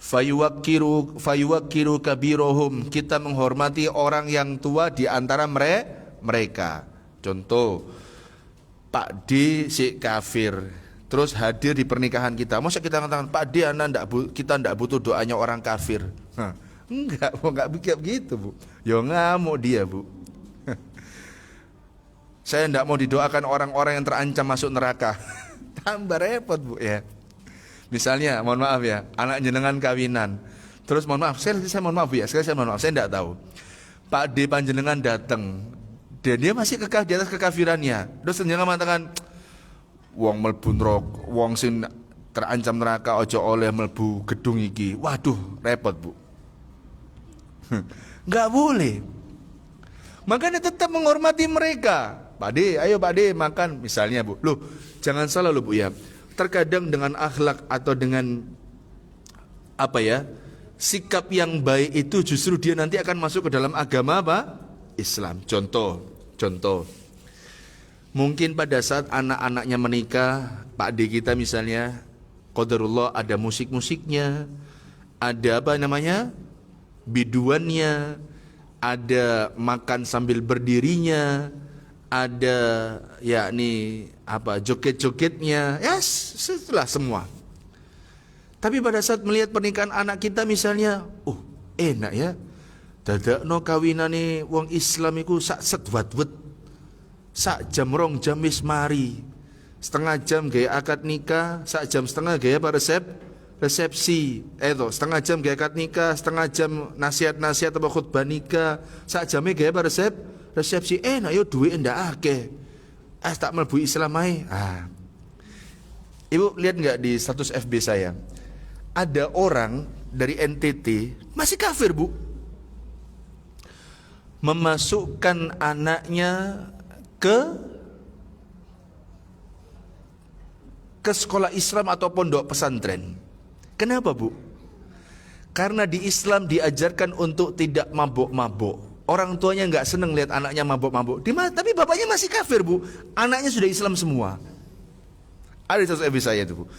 Fayuwakkiru kabirohum, kita menghormati orang yang tua di antara mereka. Contoh, Pak D si kafir, terus hadir di pernikahan kita, masa kita mengatakan Pak D kita tidak butuh doanya orang kafir? Enggak begitu bu. Yo ngamuk dia bu. Saya tidak mau didoakan orang-orang yang terancam masuk neraka. Tambah repot bu ya. Misalnya, mohon maaf ya, anak jenengan kawinan, terus mohon maaf, saya mohon maaf bu ya, saya mohon maaf, saya tidak tahu. Pak D panjenengan datang, dan dia masih di atas kekafirannya. Terus jenengan mengatakan, wong mlebu neraka, wong sing terancam neraka ojo oleh mlebu gedung iki. Waduh, repot bu. Nggak boleh. Makanya tetap menghormati mereka. Pak D, ayo Pak D makan misalnya bu. Loh, jangan salah loh bu ya. Terkadang dengan akhlak atau dengan apa ya, sikap yang baik itu justru dia nanti akan masuk ke dalam agama apa? Islam. Contoh. Mungkin pada saat anak-anaknya menikah, Pak D kita misalnya, qadarullah ada musik-musiknya, ada apa namanya? Biduannya, ada makan sambil berdirinya, ada yakni apa joget-jogetnya, ya setelah semua. Tapi pada saat melihat pernikahan anak kita misalnya, enak ya, dadakno kawinane wong Islam iku sak sedwat-wet, sak jam rong jam wis mari, setengah jam gaya akad nikah, sak jam setengah gaya apa resepsi, setengah jam gaya akad nikah, setengah jam nasihat-nasihat atau khutbah nikah, sak jamnya gaya apa resepsi. Enak yo duit ndak akeh. Tak mlebu Islam ae. Ibu lihat enggak di status FB saya? Ada orang dari NTT masih kafir, Bu. Memasukkan anaknya ke sekolah Islam atau pondok pesantren. Kenapa, Bu? Karena di Islam diajarkan untuk tidak mabuk-mabuk. Orang tuanya nggak seneng lihat anaknya mabuk-mabuk. Tapi bapaknya masih kafir, Bu. Anaknya sudah Islam semua. Ada satu FB saya itu, Bu.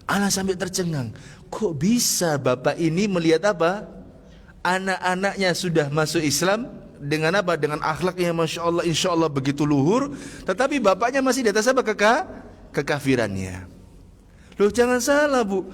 Anak sampai tercengang. Kok bisa bapak ini melihat apa? Anak-anaknya sudah masuk Islam dengan apa? Dengan akhlak yang masya Allah, insya Allah begitu luhur. Tetapi bapaknya masih di atas apa? Kekafirannya. Loh jangan salah, Bu.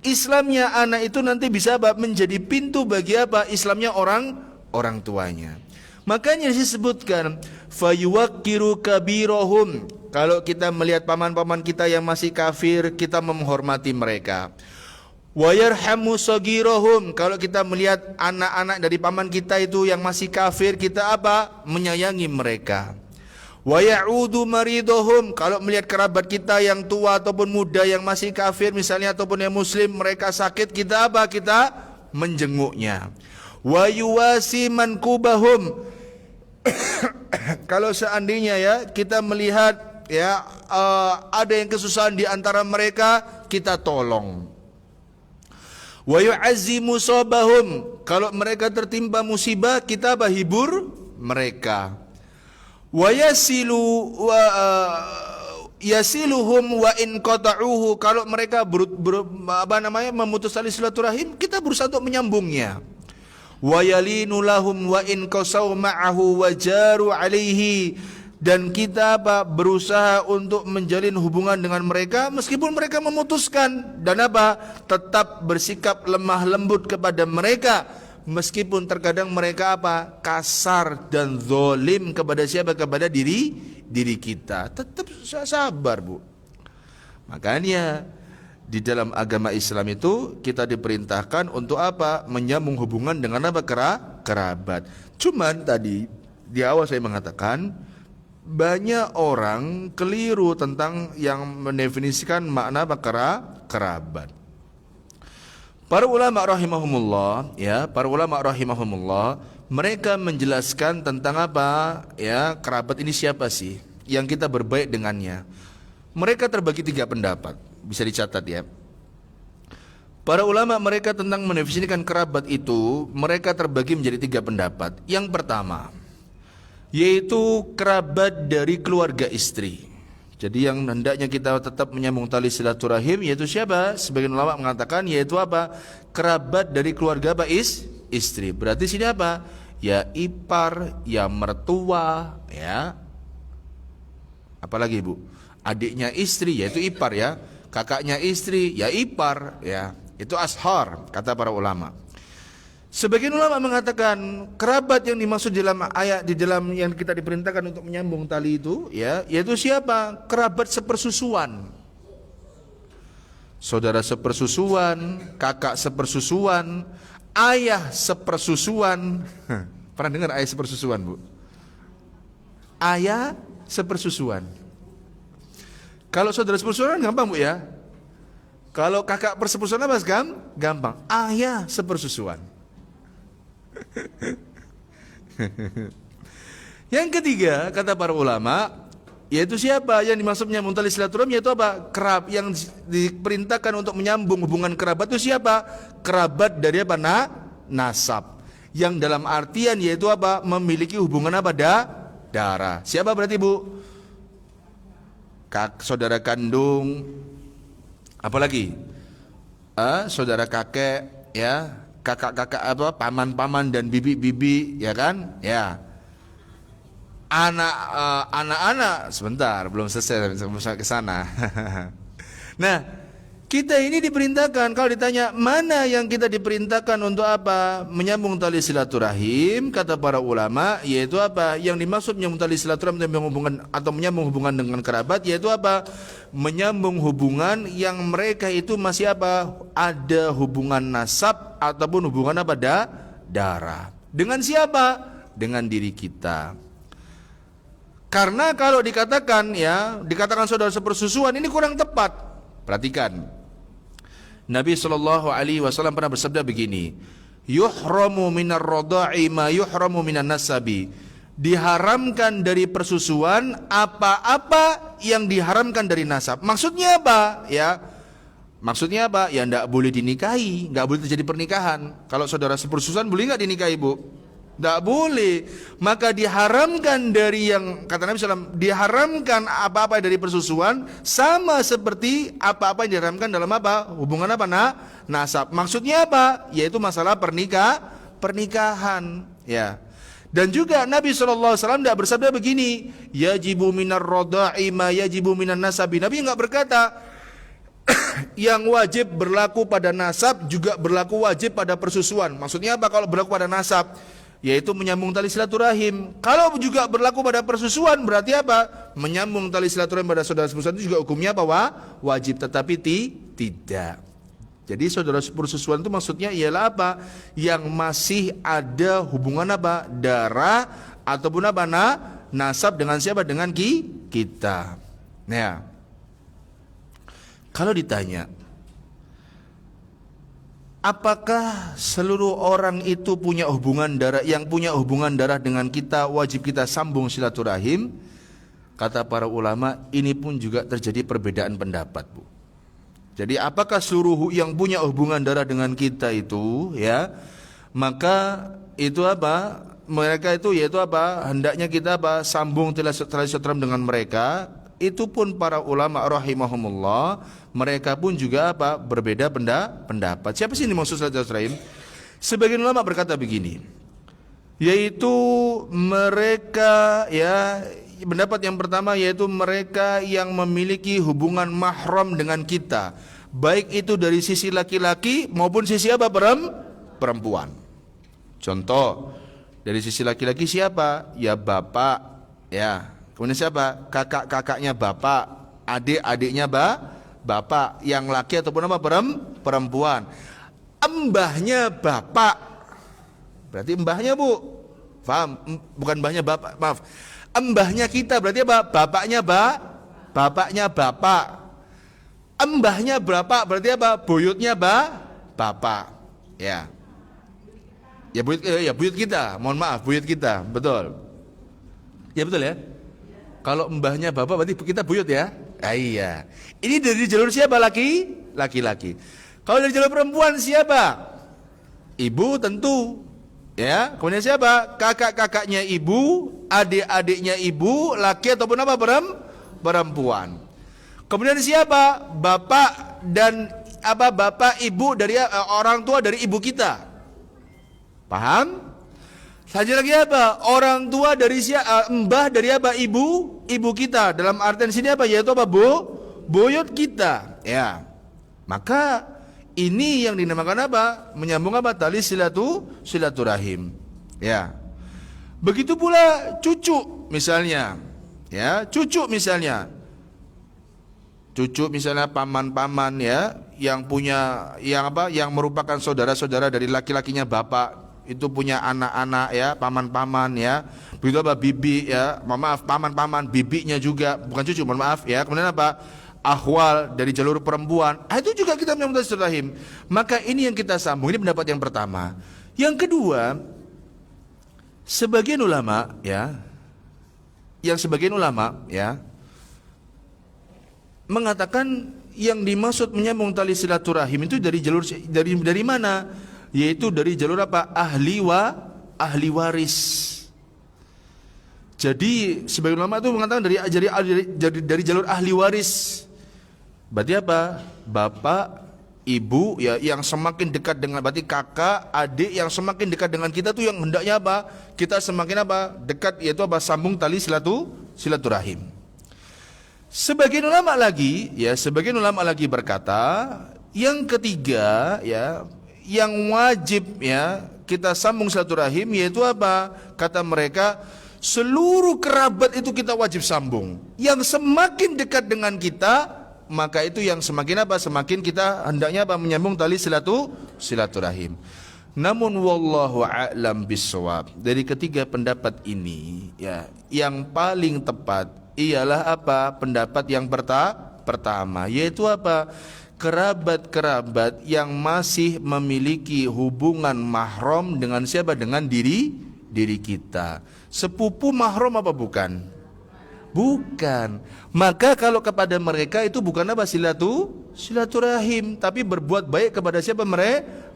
Islamnya anak itu nanti bisa apa? Menjadi pintu bagi apa? Islamnya orang tuanya. Makanya disebutkan fayuwaqqiru kabirahum. Kalau kita melihat paman-paman kita yang masih kafir, kita menghormati mereka. Wa yarhamu sagirahum. Kalau kita melihat anak-anak dari paman kita itu yang masih kafir, kita apa? Menyayangi mereka. Wa ya'udu maridahum. Kalau melihat kerabat kita yang tua ataupun muda yang masih kafir misalnya ataupun yang muslim, mereka sakit, kita apa? Kita menjenguknya. Wa yuwasi mankubahum. Kalau seandainya ya kita melihat ya ada yang kesusahan di antara mereka, kita tolong. Wa yu'azzimu sabahum. Kalau mereka tertimpa musibah, kita hibur mereka. Wa yasiluhum wa in qata'uhu. Kalau mereka memutus tali silaturahim, kita berusaha untuk menyambungnya. Wa yalinu lahum wa in qasaw ma'ahu wa jaru alaihi. Dan kita berusaha untuk menjalin hubungan dengan mereka meskipun mereka memutuskan, dan tetap bersikap lemah lembut kepada mereka meskipun terkadang mereka kasar dan zalim kepada siapa? Kepada diri kita. Tetap sabar, Bu. Makanya di dalam agama Islam itu kita diperintahkan untuk menyambung hubungan dengan kerabat. Cuman tadi di awal saya mengatakan banyak orang keliru tentang yang mendefinisikan makna kerabat. Para ulama rahimahumullah, mereka menjelaskan tentang kerabat ini siapa sih yang kita berbaik dengannya. Mereka terbagi 3 pendapat, bisa dicatat ya. Para ulama mereka tentang mendefinisikan kerabat itu, mereka terbagi menjadi 3 pendapat. Yang pertama, yaitu kerabat dari keluarga istri. Jadi yang hendaknya kita tetap menyambung tali silaturahim yaitu siapa? Sebagian ulama mengatakan yaitu kerabat dari keluarga istri. Berarti sini ya ipar, ya mertua, ya apalagi Bu? Adiknya istri yaitu ipar ya. Kakaknya istri ya ipar ya. Itu ashar kata para ulama. Sebagian ulama mengatakan kerabat yang dimaksud dalam ayat di dalam yang kita diperintahkan untuk menyambung tali itu ya, yaitu siapa? Kerabat sepersusuan. Saudara sepersusuan, kakak sepersusuan, ayah sepersusuan. Pernah dengar ayah sepersusuan, Bu? Ayah sepersusuan. Kalau saudara sepersusuan gampang, Bu ya. Kalau kakak persepersusuan gampang. Ayah sepersusuan. Yang ketiga kata para ulama yaitu siapa yang dimaksudnya muntali silaturahim yaitu kerab yang diperintahkan untuk menyambung hubungan kerabat itu siapa? Kerabat dari nasab yang dalam artian yaitu memiliki hubungan darah. Siapa berarti Bu? Saudara kandung, apalagi saudara kakek ya, kakak-kakak paman-paman dan bibi-bibi ya kan? Ya. Anak-anak sebentar belum selesai ke sana. Nah, kita ini diperintahkan kalau ditanya mana yang kita diperintahkan untuk menyambung tali silaturahim, kata para ulama yaitu yang dimaksud menyambung tali silaturahim atau menyambung hubungan dengan kerabat yaitu menyambung hubungan yang mereka itu masih ada hubungan nasab ataupun hubungan darah. Dengan siapa? Dengan diri kita. Karena kalau dikatakan saudara sepersusuan ini kurang tepat. Perhatikan. Nabi SAW pernah bersabda begini, yuhramu minar radha'i ma yuhramu minan nasabi. Diharamkan dari persusuan apa-apa yang diharamkan dari nasab. Maksudnya apa? Ya, maksudnya Ya tidak boleh dinikahi, nggak boleh terjadi pernikahan. Kalau saudara sepersusuan boleh nggak dinikahi, Bu? Tidak boleh. Maka diharamkan dari yang kata Nabi SAW, diharamkan apa-apa dari persusuan sama seperti apa-apa yang diharamkan dalam hubungan nasab. Maksudnya yaitu masalah pernikahan ya. Dan juga Nabi SAW tidak bersabda begini, yajibu minar radha'i ma yajibu minan nasabi. Nabi enggak berkata Yang wajib berlaku pada nasab juga berlaku wajib pada persusuan. Maksudnya apa kalau berlaku pada nasab? Yaitu menyambung tali silaturahim. Kalau juga berlaku pada persusuan berarti apa? Menyambung tali silaturahim pada saudara persusuan itu juga hukumnya apa? Wajib, tetapi tidak. Jadi saudara persusuan itu maksudnya ialah apa? Yang masih ada hubungan apa? Darah ataupun apa? Nasab dengan siapa? Dengan kita. Nah, kalau ditanya, apakah seluruh orang itu punya hubungan darah, yang punya hubungan darah dengan kita wajib kita sambung silaturahim? Kata para ulama, ini pun juga terjadi perbedaan pendapat, Bu. Jadi apakah seluruh yang punya hubungan darah dengan kita itu, ya, maka itu apa? Mereka itu yaitu apa? Hendaknya kita apa? Sambung tali silaturahim dengan mereka. Itu pun para ulama rahimahumullah, mereka pun juga apa? Berbeda pendapat. Siapa sih ini maksud silaturahim? Sebagian ulama berkata begini, yaitu mereka, ya, pendapat yang pertama yaitu mereka yang memiliki hubungan mahram dengan kita, baik itu dari sisi laki-laki maupun sisi apa? Perempuan. Contoh, dari sisi laki-laki siapa? Ya bapak, ya. Kemudian siapa? Kakak-kakaknya bapak, adik-adiknya bapak, yang laki ataupun apa? Perempuan. Embahnya bapak. Berarti embahnya, Bu. Paham? Bukan mbahnya bapak, maaf. Embahnya kita berarti apa? Bapaknya bapak. Embahnya bapak berarti apa? Buyutnya bapak. Ya. Ya buyut kita. Mohon maaf, buyut kita. Betul. Ya betul ya. Kalau mbahnya bapak berarti kita buyut ya. Iya. Ini dari jalur siapa? Laki-laki. Kalau dari jalur perempuan siapa? Ibu tentu. Ya, kemudian siapa? Kakak-kakaknya ibu, adik-adiknya ibu, laki ataupun apa? Perempuan. Kemudian siapa? Bapak dan apa? Bapak ibu dari orang tua dari ibu kita. Paham? Saja lagi apa? Orang tua dari mbah dari apa? Ibu kita. Dalam artian sini apa? Yaitu apa? Buyut kita. Ya. Maka ini yang dinamakan apa? Menyambung apa? Tali silaturahim. Ya. Begitu pula cucu misalnya. Ya, cucu misalnya. Cucu misalnya paman-paman ya, yang punya yang apa? Yang merupakan saudara-saudara dari laki-lakinya bapak. Itu punya anak-anak ya, paman-paman ya. Begitu apa? Bibi ya. Mohon maaf, paman-paman, bibinya juga, bukan cucu, mohon maaf ya. Kemudian apa? Akhwal dari jalur perempuan. Itu juga kita menyambung tali silaturahim. Maka ini yang kita sambung. Ini pendapat yang pertama. Yang kedua, sebagian ulama ya, mengatakan yang dimaksud menyambung tali silaturahim itu dari jalur dari mana? Yaitu dari jalur apa? Ahli waris. Jadi sebagian ulama itu mengatakan dari jalur ahli waris. Berarti apa? Bapak, ibu ya, yang semakin dekat dengan, berarti kakak, adik yang semakin dekat dengan kita tuh yang hendaknya apa? Kita semakin apa? Dekat, yaitu apa? Sambung tali silaturahim. Sebagian ulama lagi berkata, yang ketiga ya, yang wajib ya kita sambung silaturahim yaitu apa? Kata mereka, seluruh kerabat itu kita wajib sambung. Yang semakin dekat dengan kita, maka itu yang semakin apa? Semakin kita hendaknya apa? Menyambung tali silaturahim. Namun wallahu a'lam bissawab. Dari ketiga pendapat ini ya, yang paling tepat ialah apa? Pendapat yang pertama, yaitu apa? Kerabat-kerabat yang masih memiliki hubungan mahram dengan siapa? Dengan diri kita. Sepupu mahram apa bukan? Bukan. Maka kalau kepada mereka itu bukan apa? Silaturahim, tapi berbuat baik kepada siapa?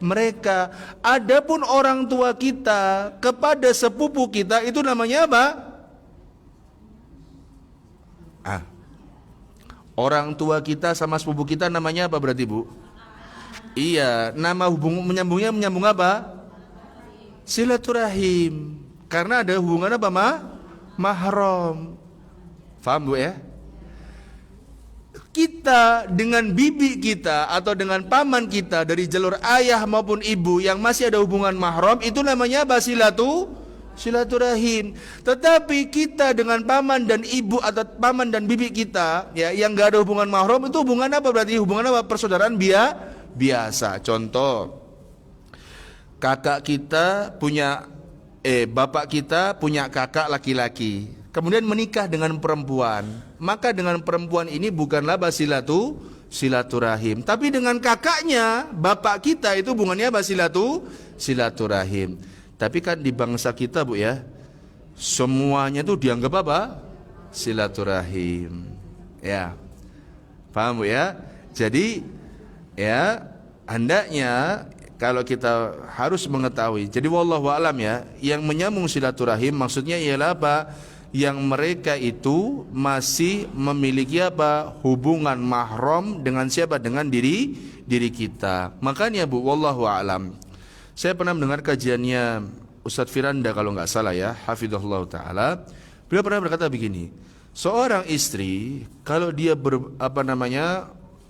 Mereka. Adapun orang tua kita kepada sepupu kita itu namanya apa? Orang tua kita sama sepupu kita namanya apa berarti, Bu? Iya, nama menyambung apa? Silaturahim. Karena ada hubungan apa, mahram. Faham, Bu ya? kita dengan bibi kita atau dengan paman kita dari jalur ayah maupun ibu yang masih ada hubungan mahram, itu namanya apa? Silaturahim. Tetapi kita dengan paman dan ibu atau paman dan bibi kita ya yang enggak ada hubungan mahram, itu hubungan apa berarti? Hubungan apa? Persaudaraan biasa. Contoh, kakak kita punya bapak kita punya kakak laki-laki, kemudian menikah dengan perempuan, maka dengan perempuan ini bukanlah silaturahim, tapi dengan kakaknya bapak kita itu hubungannya silaturahim. Tapi kan di bangsa kita Bu ya, semuanya tuh dianggap apa? Silaturahim. Ya. Paham Bu ya? Jadi ya hendaknya kalau kita harus mengetahui. Jadi wallahu alam ya, yang menyambung silaturahim maksudnya ialah apa? Yang mereka itu masih memiliki apa? Hubungan mahram dengan siapa? Dengan diri kita. Makanya Bu, wallahu alam. Saya pernah mendengar kajiannya Ustadz Firanda kalau nggak salah ya, hafizahullah taala. Beliau pernah berkata begini, seorang istri kalau dia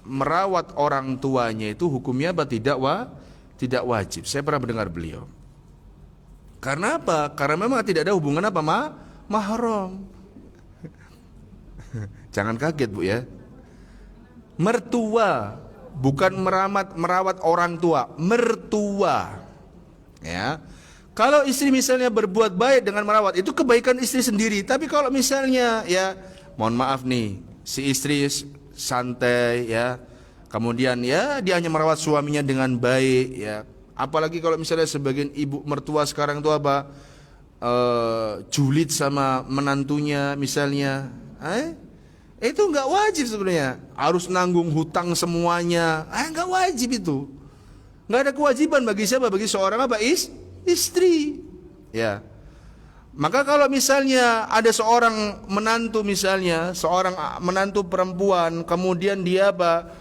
merawat orang tuanya itu hukumnya apa? Tidak wajib. Saya pernah mendengar beliau. Karena apa? Karena memang tidak ada hubungan apa? Mahram. Jangan kaget Bu ya. Mertua, bukan merawat orang tua, mertua. Ya. Kalau istri misalnya berbuat baik dengan merawat, itu kebaikan istri sendiri. Tapi kalau misalnya ya, mohon maaf nih, si istri santai ya, kemudian ya dia hanya merawat suaminya dengan baik ya. Apalagi kalau misalnya sebagian ibu mertua sekarang itu apa? Julid sama menantunya misalnya. Itu enggak wajib sebenarnya. Harus nanggung hutang semuanya. Enggak wajib itu. Enggak ada kewajiban bagi siapa? Bagi seorang apa? Istri. Ya. Maka kalau misalnya ada seorang menantu misalnya, seorang menantu perempuan, kemudian dia apa?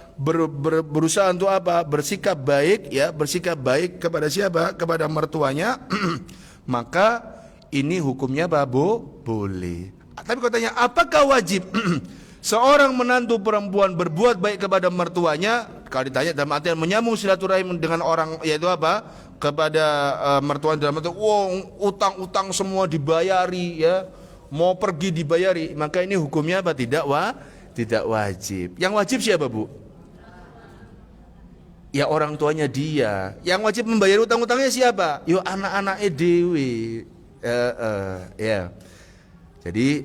Berusaha untuk apa? Bersikap baik ya, bersikap baik kepada siapa? Kepada mertuanya. Maka ini hukumnya apa? Boleh. Tapi katanya apakah wajib seorang menantu perempuan berbuat baik kepada mertuanya? Kalau ditanya dalam artian menyambung silaturahim dengan orang, yaitu apa? Kepada mertuanya dalam artian utang-utang semua dibayari ya, mau pergi dibayari, maka ini hukumnya apa? Tidak wajib. Yang wajib siapa Bu? Ya orang tuanya dia. Yang wajib membayar utang-utangnya siapa? Yo anak-anaknya dewe. Ya. Jadi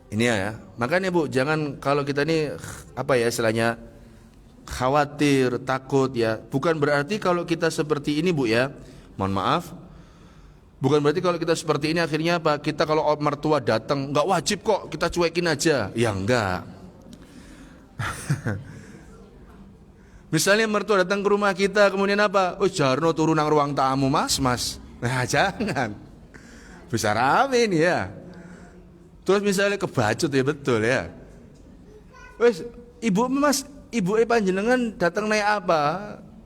ini ya. Makanya Bu, jangan kalau kita ini apa ya istilahnya khawatir, takut ya. Bukan berarti kalau kita seperti ini Bu ya. Mohon maaf. Bukan berarti kalau kita seperti ini akhirnya apa? Kita kalau mertua datang enggak wajib kok, kita cuekin aja. Ya enggak. Misalnya mertua datang ke rumah kita kemudian apa? Oh Jarno turun nang ruang tamu Mas. Nah jangan. Bisa rame nih ya. Terus misalnya kebacut ya betul ya. Wes ibu Mas, ibu panjenengan datang naik apa?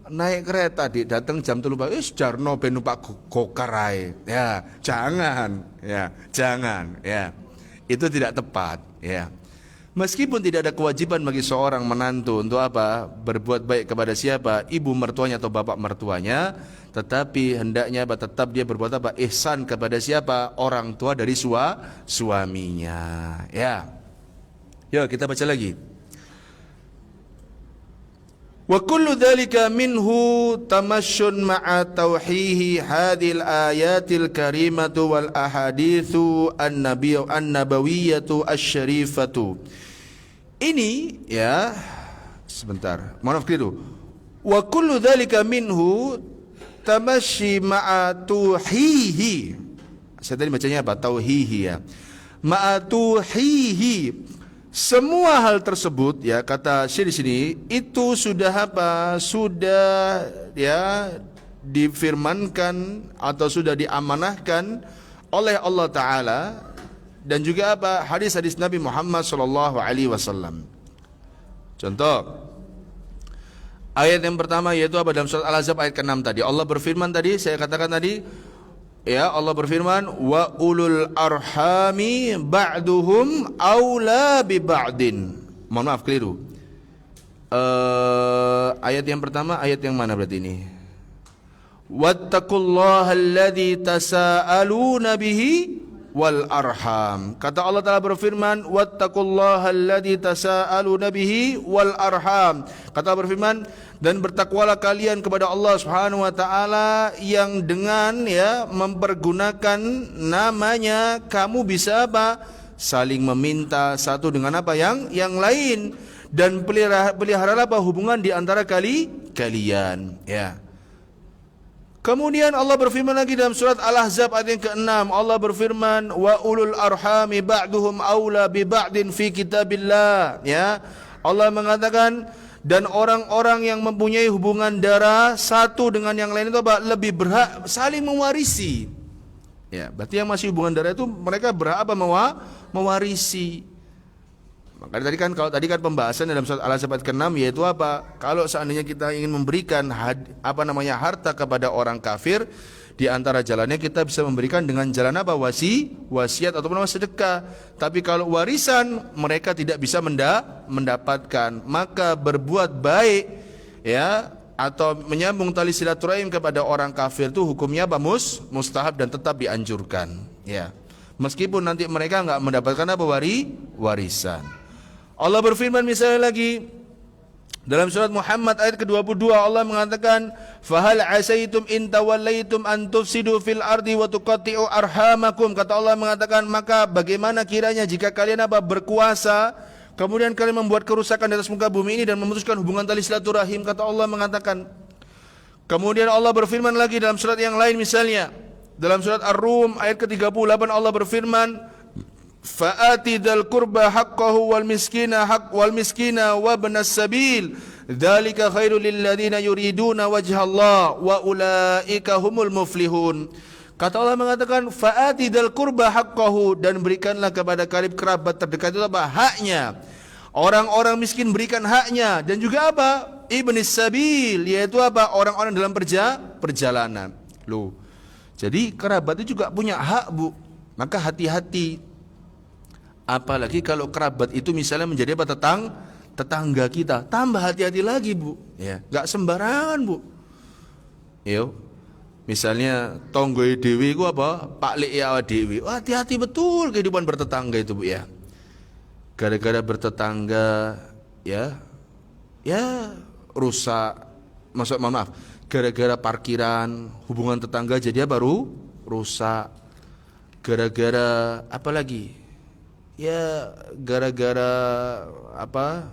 Naik kereta datang jam 3 pagi. Jarno ben numpak gokar ae. Ya, jangan ya. Itu tidak tepat ya. Meskipun tidak ada kewajiban bagi seorang menantu untuk apa? Berbuat baik kepada siapa? Ibu mertuanya atau bapak mertuanya, tetapi hendaknya tetap dia berbuat apa? Ihsan kepada siapa? Orang tua dari suaminya. Ya. Yuk kita baca lagi. Wa kullu dzalika minhu tamasyun ma'a tauhihi hadhil ayatil karimatu wal ahaditsu an-nabawiyyatu asy-syarifatu. Ini ya sebentar. Mohon maaf keliru. Wa kullu dzalika minhu tamasyi ma'a tuhihi. Saya tadi bacanya apa? Tauhihi ya. Ma'a tuhihi. Semua hal tersebut ya kata Syekh di sini itu sudah apa? Sudah ya difirmankan atau sudah diamanahkan oleh Allah Taala dan juga apa? Hadis-hadis Nabi Muhammad sallallahu alaihi wasallam. Contoh ayat yang pertama yaitu apa? Dalam surat Al-Ahzab ayat ke-6 tadi. Allah berfirman tadi, saya katakan tadi ya, Allah berfirman wa ulul arhami ba'duhum aula bi ba'din. Mohon maaf, keliru. Ayat yang pertama, ayat yang mana berarti ini? Wattaqullaha alladzi tasaaluna bihi wal arham. Kata Allah Ta'ala berfirman, wattaqullaha alladzi tasaaluna bihi wal arham. Kata Allah berfirman, dan bertakwalah kalian kepada Allah Subhanahu wa taala yang dengan mempergunakan namanya kamu bisa apa? Saling meminta satu dengan apa yang lain, dan peliharalah hubungan di antara kalian, ya. Kemudian Allah berfirman lagi dalam surat Al-Ahzab ayat yang ke-6. Allah berfirman, wa ulul arhami ba'duhum aula bi ba'din fi kitabillah. Ya. Allah mengatakan, dan orang-orang yang mempunyai hubungan darah satu dengan yang lain itu apa? Lebih berhak saling mewarisi. Ya, berarti yang masih hubungan darah itu mereka berhak apa? Mewarisi. Maka kalau tadi kan pembahasan dalam surat Al-Ahzab ayat ke-6 yaitu apa? Kalau seandainya kita ingin memberikan harta kepada orang kafir, di antara jalannya kita bisa memberikan dengan jalan apa? Wasiat ataupun sedekah. Tapi kalau warisan mereka tidak bisa mendapatkan, maka berbuat baik atau menyambung tali silaturahim kepada orang kafir itu hukumnya apa? Mustahab dan tetap dianjurkan, ya. Meskipun nanti mereka enggak mendapatkan apa? Warisan. Allah berfirman misalnya lagi dalam surat Muhammad ayat ke-22, Allah mengatakan, fahal asaitum in tawallaitum an tufsidu fil ardi wa tuqatti'u arhamakum. Kata Allah mengatakan, maka bagaimana kiranya jika kalian berkuasa kemudian kalian membuat kerusakan di atas muka bumi ini dan memutuskan hubungan tali silaturahim. Kata Allah mengatakan. Kemudian Allah berfirman lagi dalam surat yang lain, misalnya dalam surat Ar-Rum ayat ke-38, Allah berfirman, fa'ati dzal qurba haqqahu wal miskina wa ibnas sabil dzalika khairul lil ladzina yuriduna wajhallah wa ulaika humul muflihun. Kata Allah mengatakan, fa'ati dzal qurba haqqahu, dan berikanlah kepada karib kerabat terdekat itu apa? Haknya. Orang-orang miskin berikan haknya, dan juga apa? Ibnis sabil, yaitu apa? Orang-orang dalam perjalanan. Loh. Jadi kerabat itu juga punya hak, Bu. Maka hati-hati. Apalagi kalau kerabat itu misalnya menjadi apa? Tetangga kita. Tambah hati-hati lagi, Bu. Ya, enggak sembarangan, Bu. Yo. Misalnya tonggoe dewi ku apa? Pak Lek ya dewi. Wah, hati-hati betul kehidupan bertetangga itu, Bu, ya. Gara-gara bertetangga ya rusak. Maaf. Gara-gara parkiran hubungan tetangga jadi baru rusak. Gara-gara apa lagi? Ya gara-gara apa?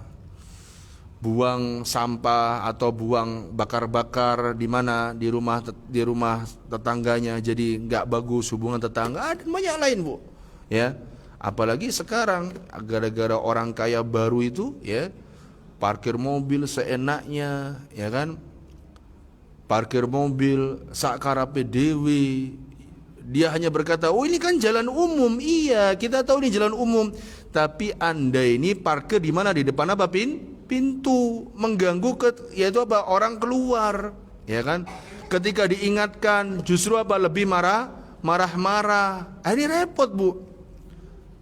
Buang sampah atau buang bakar-bakar di mana di rumah tetangganya, jadi nggak bagus hubungan tetangga. Ada banyak lain, Bu. Ya. Apalagi sekarang gara-gara orang kaya baru itu ya parkir mobil seenaknya, ya kan? Parkir mobil sakarape dewi. Dia hanya berkata, oh ini kan jalan umum. Iya, kita tahu ini jalan umum. Tapi Anda ini parkir di mana? Di depan apa? Pintu. Mengganggu yaitu apa? Orang keluar. Ya kan? Ketika diingatkan justru apa? Lebih marah-marah. Ini repot, Bu.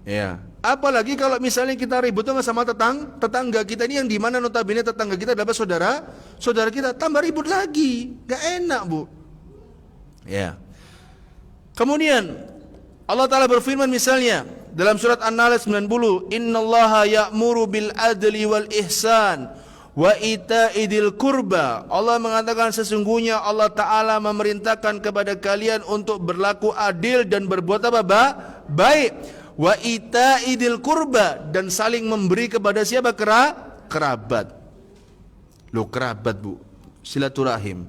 Ya. Apalagi kalau misalnya kita ribut sama tetangga kita ini yang di mana notabene tetangga kita adalah saudara kita, tambah ribut lagi. Gak enak, Bu. Ya. Kemudian Allah Ta'ala berfirman misalnya dalam surat An-Nahl 90, innallaha ya'muru bil adli wal ihsan wa ita'idil kurba. Allah mengatakan sesungguhnya Allah Ta'ala memerintahkan kepada kalian untuk berlaku adil dan berbuat apa? Baik. Wa ita'idil kurba, dan saling memberi kepada siapa? Kerabat. Loh, kerabat, Bu, silaturahim.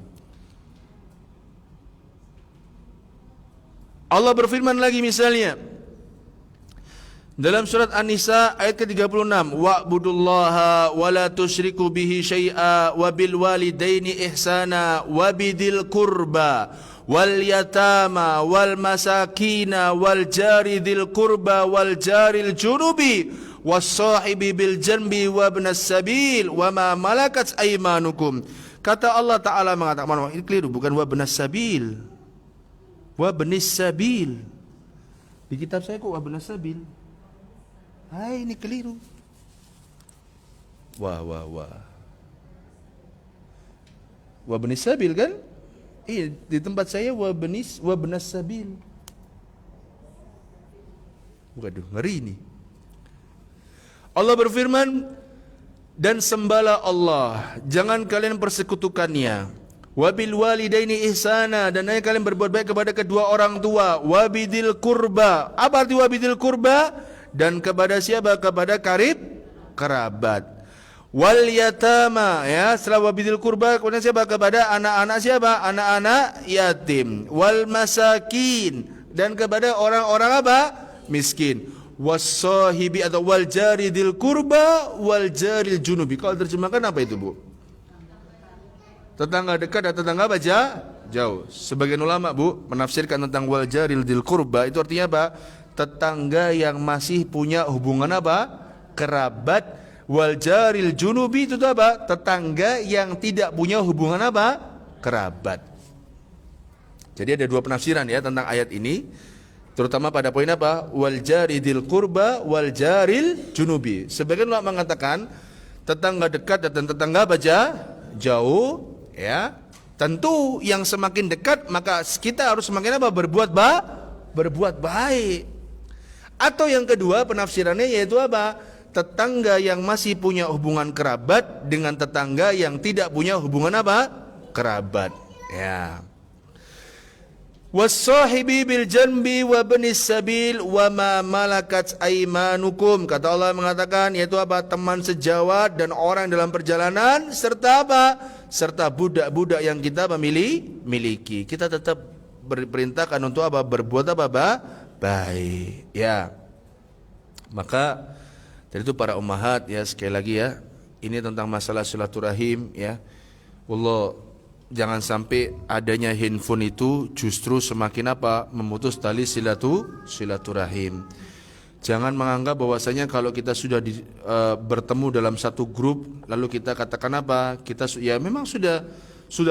Allah berfirman lagi misalnya dalam surat An-Nisa ayat ke-36, wa'budullaha wa la tusyriku bihi syai'a wa bil walidaini ihsana wa bidil qurba wal yatama wal masakina wal jari dzil qurba wal jaril junubi was sahibi bil janbi wa ibnas sabil wa ma malakat aymanukum. Kata Allah Ta'ala mengatakan, ini keliru, bukan wa ibnas sabil, wa ibnis sabil. Di kitab saya kok wa ibnas sabil. Hai, ini keliru. Wah. Wabnis sabil kan? Di tempat saya wabnas sabil. Waduh, ngeri ini. Allah berfirman, dan sembahlah Allah, jangan kalian persekutukannya. Wabil walidaini ihsana, dan hendaknya kalian berbuat baik kepada kedua orang tua. Wabidil kurba, apa arti wabidil kurba? Dan kepada siapa? Kepada kerabat. Wal yatama, ya, setelah wabidil kurba kemudian siapa? Kepada anak-anak siapa? Anak-anak yatim. Wal masakin, dan kepada orang-orang apa? Miskin. Wassahibi atau wal jaridil kurba wal jaril junubi. Kalau terjemahkan apa itu, Bu? Tetangga dekat dan tetangga apa? Jauh. Sebagian ulama, Bu, menafsirkan tentang wal jaridil kurba itu artinya apa? Tetangga yang masih punya hubungan apa? Kerabat. Wal jaril junubi itu apa? Tetangga yang tidak punya hubungan apa? Kerabat. Jadi ada dua penafsiran ya tentang ayat ini, terutama pada poin apa? Wal jaridil kurba wal jaril junubi. Sebagian ulama mengatakan tetangga dekat dan tetangga apa? Jauh, ya. Tentu yang semakin dekat maka kita harus semakin apa? Berbuat baik. Atau yang kedua penafsirannya yaitu apa? Tetangga yang masih punya hubungan kerabat dengan tetangga yang tidak punya hubungan apa? Kerabat. Ya. Was-sahibi bil janbi wa bnis sabil wa ma malakat aimanukum. Kata Allah mengatakan yaitu apa? Teman sejawat dan orang dalam perjalanan serta apa? Serta budak-budak yang kita miliki. Kita tetap diperintahkan untuk apa? Berbuat apa? Baik. Ya. Maka dari itu para ummahat ya, sekali lagi ya, ini tentang masalah silaturahim ya. Wallah, jangan sampai adanya handphone itu justru semakin apa? Memutus tali silaturahim. Jangan menganggap bahwasanya kalau kita sudah bertemu dalam satu grup lalu kita katakan apa? Kita ya memang sudah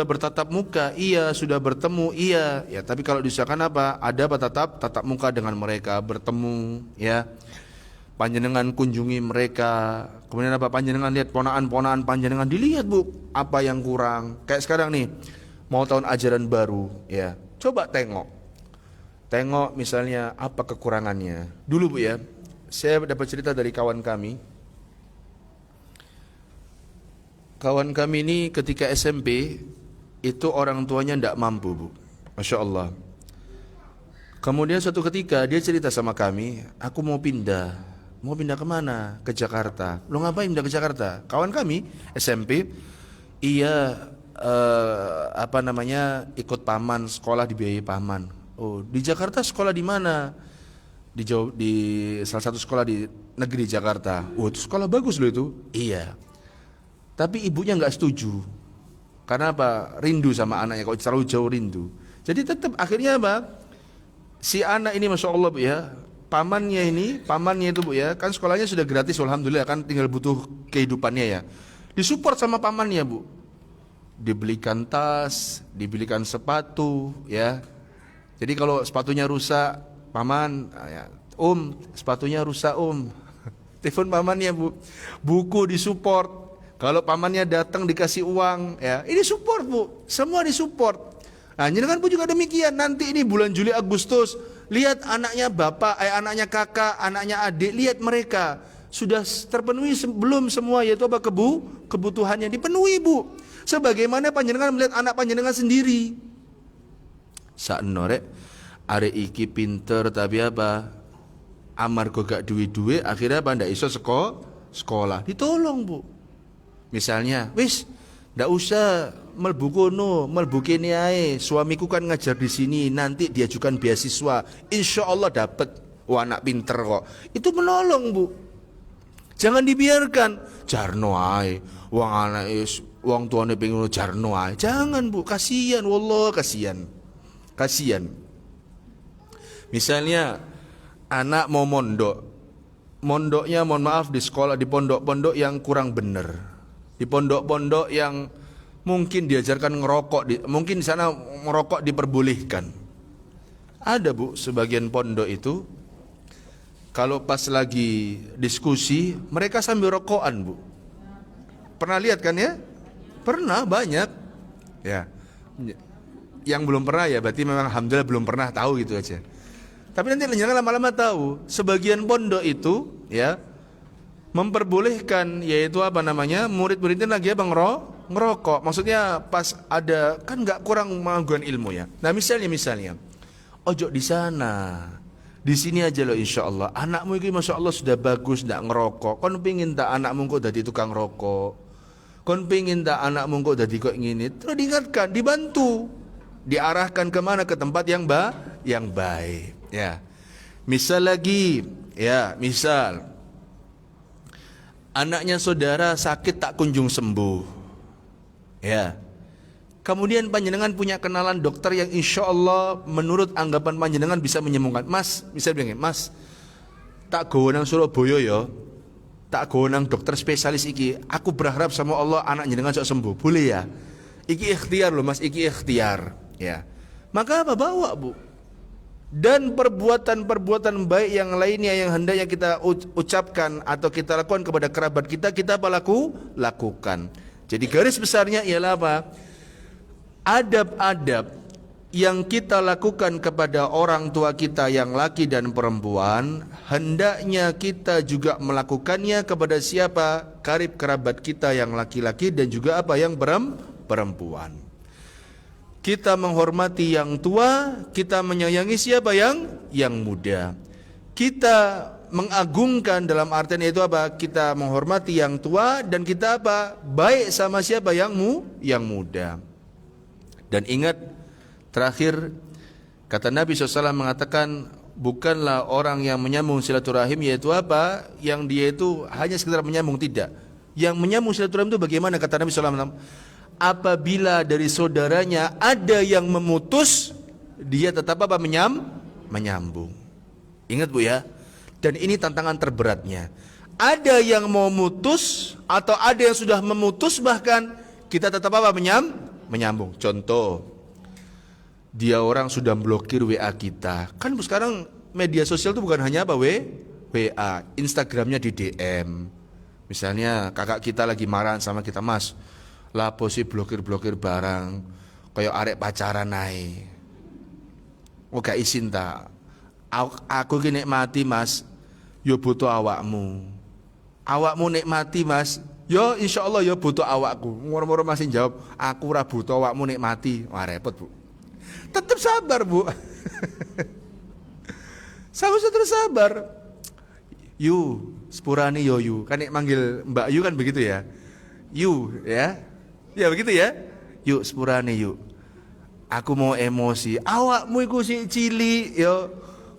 bertatap muka, iya, sudah bertemu, iya, ya, tapi kalau disahkan apa? Ada apa tatap muka dengan mereka, bertemu, ya. Panjenengan kunjungi mereka, kemudian apa? Panjenengan lihat ponaan-ponaan panjenengan, dilihat, Bu, apa yang kurang. Kayak sekarang nih, mau tahun ajaran baru, ya. Coba tengok misalnya apa kekurangannya. Dulu, Bu, ya, saya dapat cerita dari kawan kami. Kawan kami ini ketika SMP itu orang tuanya tidak mampu, Bu. Masya Allah. Kemudian suatu ketika dia cerita sama kami, aku mau pindah. Mau pindah kemana? Ke Jakarta. Lo ngapain pindah ke Jakarta? Kawan kami SMP, iya ikut paman, sekolah dibiayai paman. Oh, di Jakarta sekolah di mana? Di salah satu sekolah di negeri Jakarta. Oh, itu sekolah bagus loh itu. Iya. Tapi ibunya nggak setuju. Karena apa? Rindu sama anaknya. Kalau terlalu jauh rindu. Jadi tetap akhirnya apa? Si anak ini Masya Allah, Bu, ya. Pamannya itu, Bu, ya, kan sekolahnya sudah gratis, alhamdulillah, kan tinggal butuh kehidupannya ya. Disupport sama pamannya, Bu. Dibelikan tas, dibelikan sepatu, ya. Jadi kalau sepatunya rusak, paman, ya, sepatunya rusak, telepon pamannya, Bu. Buku disupport. Kalau pamannya datang dikasih uang, ya. Ini support, Bu. Semua disupport. Nah, jenengan pun juga demikian. Nanti ini bulan Juli Agustus, lihat anaknya bapak, anaknya kakak, anaknya adik, lihat mereka sudah terpenuhi belum semua, yaitu apa? Kebutuhannya dipenuhi, Bu. Sebagaimana panjenengan melihat anak panjenengan sendiri. Sakno rek, arek iki pinter tapi apa? Amarga gak duwe-duwe akhirnya apa? Ndak iso sekolah. Ditolong, Bu. Misalnya, wis ndak usah melbu kono, melbu kene ae. Suamiku kan ngajar di sini, nanti diajukan beasiswa. Insya Allah dapat. Wah, anak pinter kok. Itu menolong, Bu. Jangan dibiarkan. Jarno ae. Wong tuane pengen jarno ae. Jangan, Bu. Kasihan, wallah kasihan. Kasihan. Misalnya anak mau mondok. Mondoknya mohon maaf di sekolah, di pondok-pondok yang kurang bener. Di pondok-pondok yang mungkin diajarkan ngerokok, mungkin di sana merokok diperbolehkan. Ada, Bu, sebagian pondok itu kalau pas lagi diskusi mereka sambil rokokan, Bu. Pernah lihat kan ya? Pernah, banyak. Ya. Yang belum pernah ya berarti memang alhamdulillah belum pernah, tahu gitu aja. Tapi nanti jangan lama-lama tahu. Sebagian pondok itu ya memperbolehkan, yaitu apa namanya, murid-muridnya lagi apa, ngerokok. Maksudnya pas ada, kan nggak kurang menggunakan ilmu ya. Nah misalnya ojo di sana, di sini aja loh, insya Allah anakmu ini masya Allah sudah bagus, nggak ngerokok. Kon pingin tak anakmu kok jadi tukang rokok? Kon pingin tak anakmu kok jadi kok ngini? Terus diingatkan, dibantu, diarahkan kemana, ke tempat yang baik. Ya, misal lagi, ya misal anaknya saudara sakit tak kunjung sembuh, ya. Kemudian panjenengan punya kenalan dokter yang insya Allah menurut anggapan panjenengan bisa menyembuhkan. Mas, bisa bilang, Mas, tak gawe nang Surabaya ya, tak gawe nang dokter spesialis iki. Aku berharap sama Allah anak jenengan sok sembuh. Boleh ya? Iki ikhtiar loh Mas, iki ikhtiar. Ya. Maka apa, bawa Bu. Dan perbuatan-perbuatan baik yang lainnya yang hendaknya kita ucapkan atau kita lakukan kepada kerabat kita, kita apa lakukan. Jadi garis besarnya ialah apa? Adab-adab yang kita lakukan kepada orang tua kita yang laki dan perempuan, hendaknya kita juga melakukannya kepada siapa? Karib kerabat kita yang laki-laki dan juga apa, yang perempuan. Kita menghormati yang tua, kita menyayangi siapa? Yang muda. Kita mengagungkan dalam artian itu apa? Kita menghormati yang tua dan kita apa? Baik sama siapa? Yang muda. Dan ingat, terakhir kata Nabi SAW mengatakan, bukanlah orang yang menyambung silaturahim yaitu apa? Yang dia itu hanya sekedar menyambung, tidak. Yang menyambung silaturahim itu bagaimana? Kata Nabi SAW, apabila dari saudaranya ada yang memutus, dia tetap apa? Menyambung. Ingat Bu ya. Dan ini tantangan terberatnya. Ada yang mau memutus atau ada yang sudah memutus, bahkan kita tetap apa? Menyambung. Contoh, dia orang sudah blokir WA kita. Kan sekarang media sosial itu bukan hanya apa, WA, Instagramnya di DM. Misalnya kakak kita lagi marah sama kita, Mas, lapo sih blokir barang, kayak arek pacaran naik. Oh gak izin tak? Aku ki nikmati Mas, yo butuh awakmu. Awakmu nikmati Mas, yo insya Allah yo butuh awakku. Moro-moro masih jawab, aku ora butuh awakmu nikmati. Wah repot Bu. Tetap sabar Bu. Saya terus sabar. Yu, sepurani yo yu. Kan nek manggil Mbak Yu kan begitu ya. Yu ya. Ya begitu ya. Yuk sepurane yuk. Aku mau emosi. Awakmu iku si cili yo.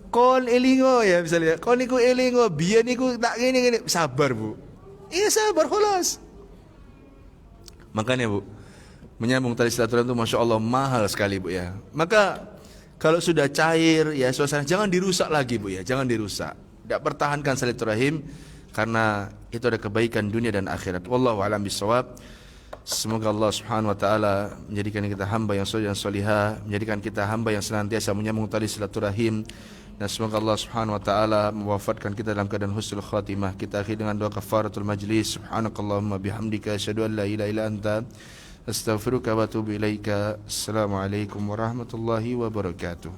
Kon elingo ya misalnya. Kon iku elingo, biyen iku tak ngene. Sabar Bu. Iya sabar, khulas. Makanya Bu, menyambung tali silaturahim itu masya Allah mahal sekali Bu ya. Maka kalau sudah cair ya suasana, jangan dirusak lagi Bu ya. Jangan dirusak. Tidak pertahankan silaturahim karena itu ada kebaikan dunia dan akhirat. Wallahu a'lam bishawab. Semoga Allah Subhanahu wa taala menjadikan kita hamba yang saleh dan salihah, menjadikan kita hamba yang senantiasa menyambung tali silaturahim, dan semoga Allah Subhanahu wa taala mewafatkan kita dalam keadaan husnul khatimah. Kita akhiri dengan doa kafaratul majlis. Subhanakallahumma bihamdika asyhadu an la ilaha illa anta astaghfiruka wa atubu ilaika. Assalamualaikum warahmatullahi wabarakatuh.